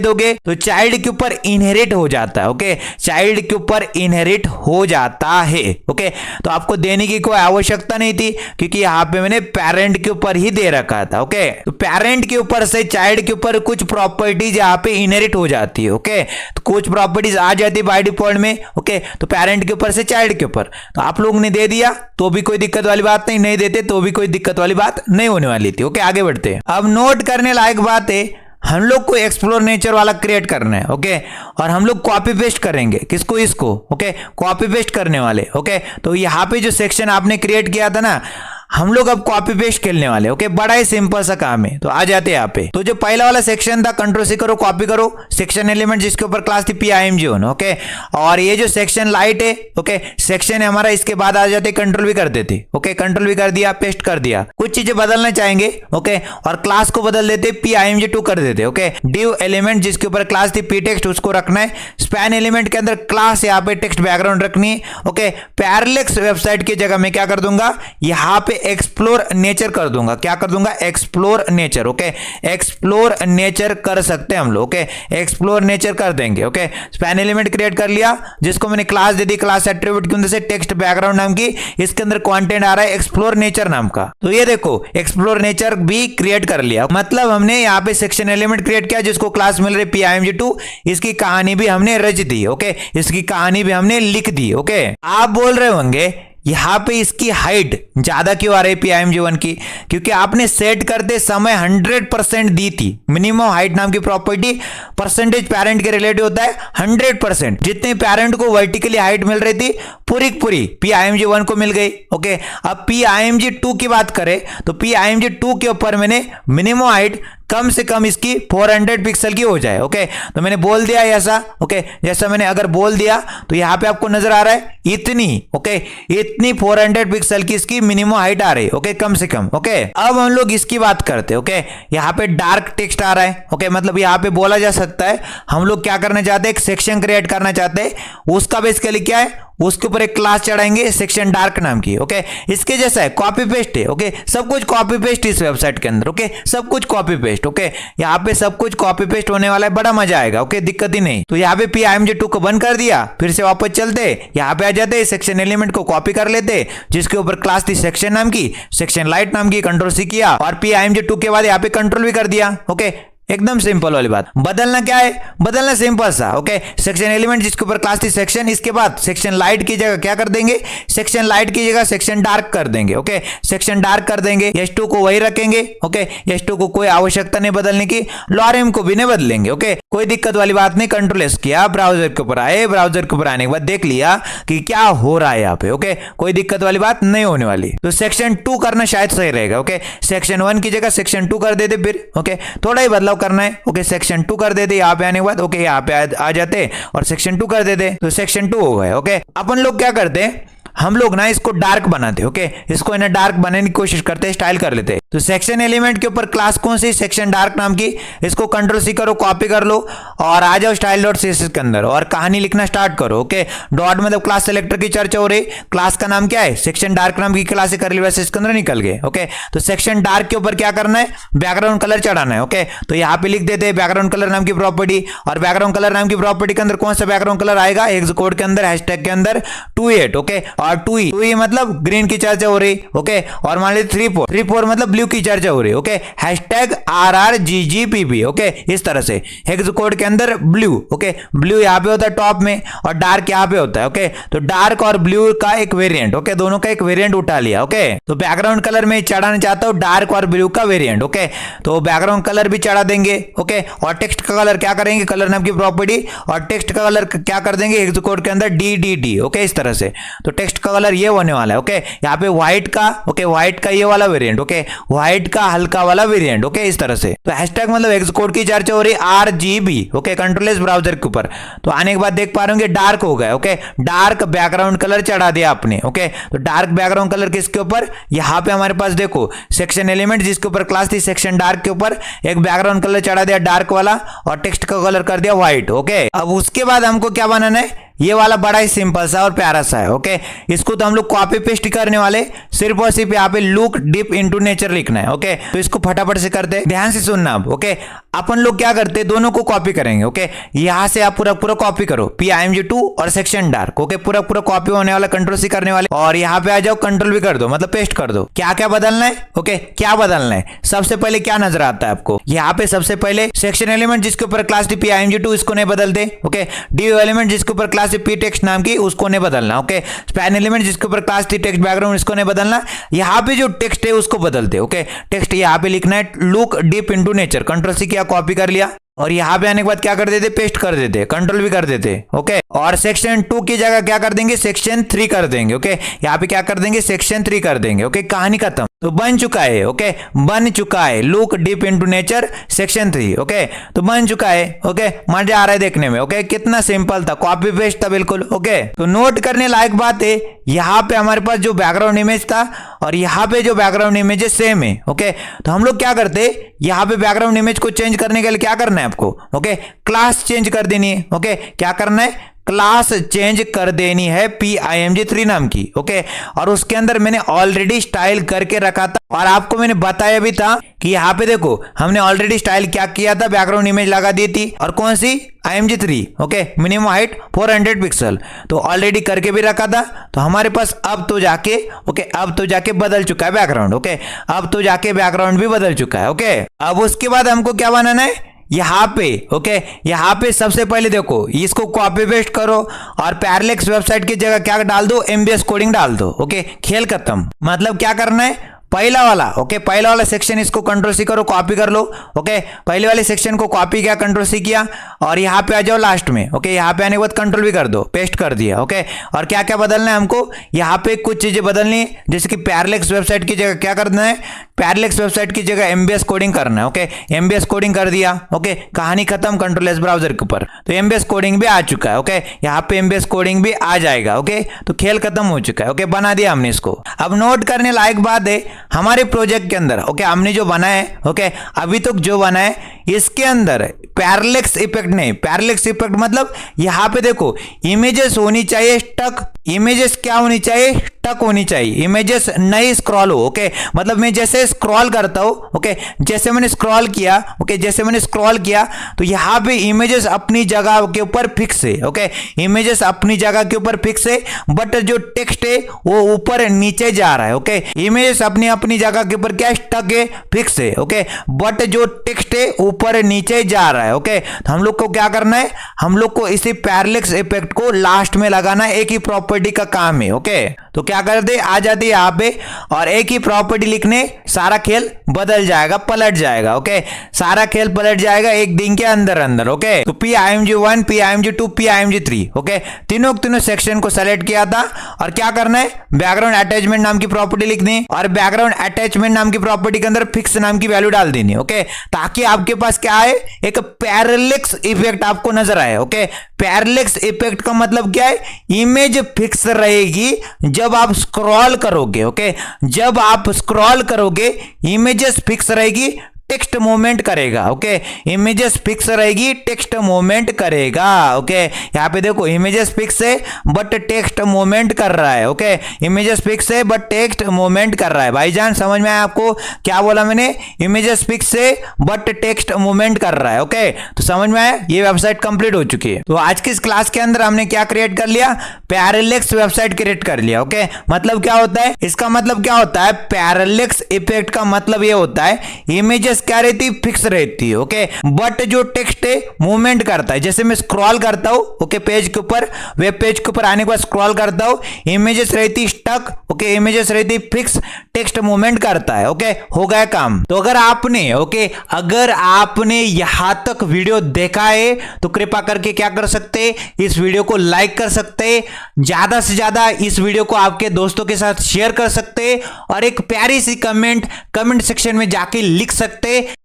दोगे तो चाइल्ड के ऊपर इनहेरिट हो जाता है। ओके, चाइल्ड के ऊपर इनहेरिट हो जाता है। ओके, तो आपको देने की कोई आवश्यकता नहीं थी, क्योंकि यहाँ पे मैंने पेरेंट के ऊपर ही दे रखा था। ओके, तो पेरेंट के ऊपर से चाइल्ड के ऊपर कुछ प्रॉपर्टीज यहाँ पे इनहेरिट हो जाती है। ओके, तो कुछ प्रॉपर्टीज आ जाती है बाय डिफॉल्ट में। ओके, तो पेरेंट के ऊपर से चाइल्ड के ऊपर, तो आप लोग ने दे दिया तो भी कोई दिक्कत वाली बात नहीं, नहीं देते तो भी कोई दिक्कत वाली बात नहीं होने वाली थी। ओके, आगे बढ़ते हैं। अब नोट करने लायक बात है, हम लोग को एक्सप्लोर नेचर वाला क्रिएट करना है। ओके, और हम लोग कॉपी पेस्ट करेंगे, किसको? इसको। ओके, कॉपी पेस्ट करने वाले। ओके, तो यहाँ पे जो सेक्शन आपने क्रिएट किया था ना, हम लोग अब कॉपी पेस्ट खेलने वाले। ओके, बड़ा ही सिंपल सा काम है। तो आ जाते हैं यहाँ पे, तो जो पहला वाला सेक्शन था, कंट्रोल सी करो, कॉपी करो, सेक्शन एलिमेंट जिसके ऊपर क्लास थी PIMG1। ओके, और ये जो सेक्शन लाइट है, ओके, सेक्शन है हमारा, इसके बाद आ जाते कंट्रोल भी कर देते। ओके, कंट्रोल भी कर दिया, पेस्ट कर दिया। कुछ चीजें बदलना चाहेंगे। ओके, और क्लास को बदल देते, PIMG2 कर देते। ओके, डिव एलिमेंट जिसके ऊपर क्लास थी pText, उसको रखना है। स्पैन एलिमेंट के अंदर क्लास यहाँ पे टेक्स्ट बैकग्राउंड रखनी है। ओके, पैरालेक्स वेबसाइट की जगह मैं क्या कर दूंगा? यहाँ पे एक्सप्लोर नेचर कर दूंगा। क्या कर दूंगा? Explore nature. Okay, explore nature कर सकते हैं हम लोग। ओके, एक्सप्लोर नेचर कर देंगे। ओके, स्पैन एलिमेंट क्रिएट कर लिया, जिसको मैंने क्लास दे दी, क्लास एट्रीब्यूट के अंदर से टेक्स्ट बैकग्राउंड नाम की, इसके अंदर कंटेंट आ रहा है एक्सप्लोर नेचर नाम का। तो ये देखो, एक्सप्लोर नेचर भी क्रिएट कर लिया, मतलब हमने यहाँ पे सेक्शन एलिमेंट क्रिएट किया जिसको क्लास मिल रही PIMG2। इसकी कहानी भी हमने रच दी। ओके, इसकी कहानी भी हमने लिख दी। ओके, आप बोल रहे होंगे यहाँ पे इसकी हाइट ज्यादा क्यों आ रही है PIMG1 की? क्योंकि आपने सेट करते समय 100% दी थी। मिनिमम हाइट नाम की प्रॉपर्टी परसेंटेज पेरेंट के रिलेटिव होता है 100%। जितने पेरेंट को वर्टिकली हाइट मिल रही थी पूरी पूरी PIMG1 को मिल गई। ओके, अब PIMG2 की बात करें तो PIMG2 के ऊपर मैंने मिनिमम हाइट कम से कम इसकी 400 पिक्सल की हो जाए। ओके, तो मैंने बोल दिया ऐसा। ओके, जैसा मैंने अगर बोल दिया तो यहाँ पे आपको नजर आ रहा है इतनी। ओके, इतनी 400 पिक्सल की इसकी मिनिमम हाइट आ रही। ओके, कम से कम। ओके, अब हम लोग इसकी बात करते हैं। ओके, यहाँ पे डार्क टेक्स्ट आ रहा है। ओके, मतलब यहाँ पे बोला जा सकता है हम लोग क्या करना चाहते हैं, एक सेक्शन क्रिएट करना चाहते हैं। उसका बेसिकली क्या है, उसके ऊपर एक क्लास चढ़ाएंगे सेक्शन डार्क नाम की। ओके, इसके जैसा है, कॉपी पेस्ट है। ओके, सब कुछ कॉपी पेस्ट इस वेबसाइट के अंदर। ओके, सब कुछ कॉपी पेस्ट। ओके, यहाँ पे सब कुछ कॉपी पेस्ट होने वाला है, बड़ा मजा आएगा। ओके, दिक्कत ही नहीं। तो यहाँ पे PIMG2 को बंद कर दिया, फिर से वापस चलते, यहाँ पे आ जाते, सेक्शन एलिमेंट को कॉपी कर लेते, जिसके ऊपर क्लास थी सेक्शन नाम की, सेक्शन लाइट नाम की, Ctrl+C किया और PIMG2 के बाद यहाँ पे कंट्रोल भी कर दिया। ओके, एकदम सिंपल वाली बात। बदलना क्या है, बदलना सिंपल सा। ओके, सेक्शन एलिमेंट जिसके ऊपर क्लास थी सेक्शन, इसके बाद सेक्शन लाइट की जगह क्या कर देंगे, सेक्शन लाइट की जगह सेक्शन डार्क कर देंगे। ओके, सेक्शन डार्क कर देंगे, S2 को वही रखेंगे। ओके, S2 को कोई आवश्यकता नहीं बदलने की, लॉरेम को भी नहीं बदलेंगे। ओके, कोई दिक्कत वाली बात नहीं। Ctrl+S किया, ब्राउजर के ऊपर आए, ब्राउजर के ऊपर आने के बाद देख लिया कि क्या हो रहा है यहाँ पे। ओके, कोई दिक्कत वाली बात नहीं होने वाली। तो सेक्शन 2 करना शायद सही रहेगा। ओके, सेक्शन 1 की जगह सेक्शन 2 कर देते, फिर ओके थोड़ा ही बदलाव करना है। ओके, सेक्शन 2 कर देते यहाँ पे आने के बाद। ओके, यहाँ पे आ जाते और सेक्शन 2 कर देते, तो सेक्शन 2 हो गए। ओके, अपन लोग क्या करते हैं, हम लोग ना इसको डार्क बनाते। ओके, इसको है ना डार्क बनाने की कोशिश करते हैं, स्टाइल कर लेते हैं। तो सेक्शन एलिमेंट के ऊपर क्लास कौन सी, सेक्शन डार्क नाम की, इसको Ctrl+C करो, कॉपी कर लो और आ जाओ style.css के अंदर और कहानी लिखना स्टार्ट करो। ओके, डॉट मतलब क्लास सेलेक्टर की चर्चा हो रही, क्लास का नाम क्या है, सेक्शन डार्क नाम की क्लास है, कर्ली ब्रेसेस के अंदर निकल गए। ओके, तो सेक्शन डार्क के ऊपर क्या करना है, बैकग्राउंड कलर चढ़ाना है। ओके, तो यहाँ पे लिख देते हैं बैकग्राउंड कलर नाम की प्रॉपर्टी, और बैकग्राउंड कलर नाम की प्रॉपर्टी के अंदर कौन सा बैकग्राउंड कलर आएगा, हेक्स कोड के अंदर हैशटैग के अंदर 28। ओके, और 2E मतलब ग्रीन की चर्चा हो रही। ओके, और मान लीजिए 34 मतलब ब्लू की चर्चा हो रही। Okay, hashtag RRGGPP। ओके, इस तरह से हेक्स कोड के अंदर ब्लू। ओके, ब्लू यहाँ पे होता है टॉप में और डार्क यहाँ पे होता है। ओके, तो डार्क और ब्लू का एक वेरिएंट। ओके, दोनों का एक वेरिएंट उठा लिया। ओके, तो बैकग्राउंड कलर में चढ़ाना चाहता हूँ डार्क और ब्लू का वेरिएंट। ओके, तो बैकग्राउंड कलर भी चढ़ा देंगे। ओके, और टेक्स्ट का कलर क्या करेंगे, कलर नाम की प्रॉपर्टी, और टेक्स्ट का कलर क्या कर देंगे हेक्स कोड के अंदर DDD। ओके, इस तरह से तो टेक्स्ट का कलर ये होने वाला है। ओके, यहाँ पे व्हाइट का, ओके व्हाइट का ये वाला वेरिएंट। ओके, व्हाइट का हल्का वाला वेरिएंट। ओके, इस तरह से तो हैशटैग मतलब हेक्स कोड की चर्चा हो रही RGB। ओके, Ctrl+S ब्राउजर के ऊपर, तो आने के बाद देख पा रहे होंगे डार्क हो गया। ओके, डार्क बैकग्राउंड कलर चढ़ा दिया आपने। ओके, तो डार्क बैकग्राउंड कलर किसके ऊपर, यहाँ पे हमारे पास देखो सेक्शन एलिमेंट जिसके ऊपर क्लास थी सेक्शन डार्क के ऊपर एक बैकग्राउंड कलर चढ़ा दिया डार्क वाला और टेक्स्ट का कलर कर दिया व्हाइट। ओके, अब उसके बाद हमको क्या बनाना है, ये वाला बड़ा ही सिंपल सा और प्यारा सा है। ओके, इसको तो हम लोग कॉपी पेस्ट करने वाले, सिर्फ और सिर्फ यहाँ पे लुक डीप इनटू नेचर लिखना है। ओके, तो इसको फटाफट से करते हैं, ध्यान से सुनना अब। ओके, अपन लोग क्या करते हैं, दोनों को कॉपी करेंगे। ओके, यहाँ से आप पूरा पूरा कॉपी करो PIMG2 और सेक्शन डार्क। ओके, पूरा पूरा कॉपी होने वाला, Ctrl+C करने वाले, और यहाँ पे आ जाओ कंट्रोल भी कर दो, मतलब पेस्ट कर दो। क्या क्या बदलना है, ओके क्या बदलना है, सबसे पहले क्या नजर आता है आपको, यहाँ पे सबसे पहले सेक्शन एलिमेंट जिसके ऊपर क्लास थी PIMG2 इसको नहीं बदलते। ओके, DO एलिमेंट जिसके ऊपर क्लास थी ptext नाम की उसको नहीं बदलना। ओके, स्पैन एलिमेंट जिसके ऊपर क्लास थी टेक्स्ट बैकग्राउंड इसको नहीं बदलना। यहाँ पे जो टेक्स्ट है उसको बदलते। ओके, टेक्स्ट यहाँ पे लिखना है look deep into nature, Ctrl+C किया, कॉपी कर लिया और यहाँ पे आने के बाद क्या कर देते, पेस्ट कर देते, कंट्रोल भी कर देते। ओके, और सेक्शन 2 की जगह क्या कर देंगे, सेक्शन 3 कर देंगे। ओके, यहाँ पे क्या कर देंगे, सेक्शन 3 कर देंगे। ओके, कहानी खत्म, तो बन चुका है। ओके, बन चुका है look deep into nature section 3। Okay, तो बन चुका है। ओके, मजा आ रहा है देखने में। ओके, कितना सिंपल था, कॉपी पेस्ट था बिल्कुल। ओके, तो नोट करने लायक बात है, यहाँ पे हमारे पास जो बैकग्राउंड इमेज था और यहाँ पे जो बैकग्राउंड इमेज है सेम है। ओके, तो हम लोग क्या करते, यहाँ पे बैकग्राउंड इमेज को चेंज करने के लिए क्या करना है आपको, ओके क्लास चेंज कर देनी है। ओके, क्या करना है, क्लास चेंज कर देनी है PIMG3 नाम की। ओके, और उसके अंदर मैंने ऑलरेडी स्टाइल करके रखा था और आपको मैंने बताया भी था कि यहाँ पे देखो हमने ऑलरेडी स्टाइल क्या किया था, बैकग्राउंड इमेज लगा दी थी और कौन सी IMG3। Okay, minimum height 400 pixel, तो ऑलरेडी करके भी रखा था। तो हमारे पास अब तो जाके बदल चुका है बैकग्राउंड। ओके, अब तो जाके बैकग्राउंड भी बदल चुका है। ओके, अब उसके बाद हमको क्या बनाना है, यहाँ पे ओके यहाँ पे सबसे पहले देखो इसको कॉपी पेस्ट करो और पैरेलेक्स वेबसाइट की जगह क्या डाल दो, MBS कोडिंग डाल दो। ओके, खेल खत्म। मतलब क्या करना है, पहला वाला ओके पहला वाला सेक्शन इसको Ctrl+C करो, कॉपी कर लो। ओके, पहले वाले सेक्शन को कॉपी किया, Ctrl+C किया और यहाँ पे आ जाओ लास्ट में। ओके, यहाँ पे आने के बाद कंट्रोल भी कर दो, पेस्ट कर दिया। ओके, और क्या क्या बदलना है हमको, यहाँ पे कुछ चीजें बदलनी है, जैसे कि पैरेलेक्स वेबसाइट की जगह क्या करना है, पैरेलेक्स वेबसाइट की जगह MBS कोडिंग करना है। ओके, MBS कोडिंग कर दिया। ओके, कहानी खत्म, Ctrl+S ब्राउजर के ऊपर, तो MBS कोडिंग भी आ चुका है। ओके, यहाँ पे MBS कोडिंग भी आ जाएगा। ओके, तो खेल खत्म हो चुका है। ओके, बना दिया हमने इसको। अब नोट करने लायक बात है, हमारे प्रोजेक्ट के अंदर ओके हमने जो बना है ओके अभी तक जो बना है इसके अंदर पैरेलैक्स इफेक्ट नहीं। पैरेलैक्स इफेक्ट मतलब यहाँ पे देखो इमेजेस होनी चाहिए स्टक। इमेजेस क्या होनी चाहिए? स्टक होनी चाहिए। इमेजेस नहीं स्क्रॉल हो ओके मतलब मैं जैसे स्क्रॉल करता हूं ओके जैसे मैंने स्क्रॉल किया ओके जैसे मैंने स्क्रॉल किया तो यहाँ पे इमेजेस अपनी जगह के ऊपर फिक्स है ओके इमेजेस अपनी जगह के ऊपर फिक्स है बट जो टेक्स्ट है वो ऊपर नीचे जा रहा है ओके इमेजेस अपनी अपनी जगह के ऊपर क्या स्टक है फिक्स है ओके बट जो टेक्स्ट है ऊपर नीचे जा रहा है ओके तो हम लोग को क्या करना है? हम लोग को इसी पैरेलैक्स इफेक्ट को लास्ट में लगाना है। एक ही प्रॉपर्टी का काम है ओके तो क्या करते आ जाती है यहाँ पे और एक ही प्रॉपर्टी लिखने सारा खेल बदल जाएगा पलट जाएगा ओके सारा खेल पलट जाएगा एक दिन के अंदर अंदर ओके तो PIMG1 PIMG2 PIMG3 ओके तीनों सेक्शन को सेलेक्ट किया था और क्या करना है बैकग्राउंड अटैचमेंट नाम की प्रॉपर्टी लिखनी और बैकग्राउंड अटैचमेंट नाम की प्रॉपर्टी के अंदर फिक्स नाम की वैल्यू डाल देनी ओके ताकि आपके पास क्या है एक पैरेलैक्स इफेक्ट आपको नजर आए ओके पैरेलैक्स इफेक्ट का मतलब क्या है? इमेज फिक्स रहेगी जब आप स्क्रॉल करोगे ओके जब आप स्क्रॉल करोगे इमेजेस फिक्स रहेगी टेक्स्ट मूवमेंट करेगा ओके इमेजेस फिक्स रहेगी टेक्स्ट मूवमेंट करेगा ओके यहाँ पे देखो इमेजेस फिक्स है बट टेक्स्ट मूवमेंट कर रहा है ओके इमेजेस फिक्स है बट टेक्स्ट मूवमेंट कर रहा है। भाईजान समझ में आया आपको क्या बोला मैंने? इमेजेस फिक्स है बट टेक्स्ट मूवमेंट कर रहा है ओके तो समझ में आया। ये वेबसाइट कंप्लीट हो चुकी है। तो आज की इस क्लास के अंदर हमने क्या क्रिएट कर लिया? पैरेलैक्स वेबसाइट क्रिएट कर लिया ओके मतलब क्या होता है? इसका मतलब क्या होता है? पैरेलैक्स इफेक्ट का मतलब ये होता है इमेजेस क्या रहती फिक्स रहती है ओके बट जो टेक्स्ट है मूवमेंट करता है। जैसे मैं स्क्रॉल करता हूं ओके पेज के ऊपर वेब पेज के ऊपर आने के बाद स्क्रॉल करता हूं इमेजेस रहती स्टक ओके इमेजेस रहती फिक्स टेक्स्ट मूवमेंट करता है ओके हो गया काम। तो अगर आपने यहां तक वीडियो देखा है तो कृपया करके क्या कर सकते इस वीडियो को लाइक कर सकते ज्यादा से ज्यादा इस वीडियो को आपके दोस्तों के साथ शेयर कर सकते और एक प्यारी सी कमेंट सेक्शन में जाके लिख सकते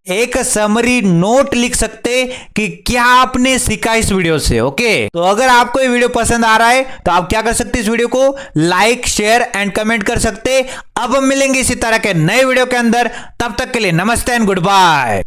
एक समरी नोट लिख सकते कि क्या आपने सीखा इस वीडियो से ओके तो अगर आपको ये वीडियो पसंद आ रहा है तो आप क्या कर सकते इस वीडियो को लाइक शेयर एंड कमेंट कर सकते। अब हम मिलेंगे इसी तरह के नए वीडियो के अंदर तब तक के लिए नमस्ते एंड गुड बाय।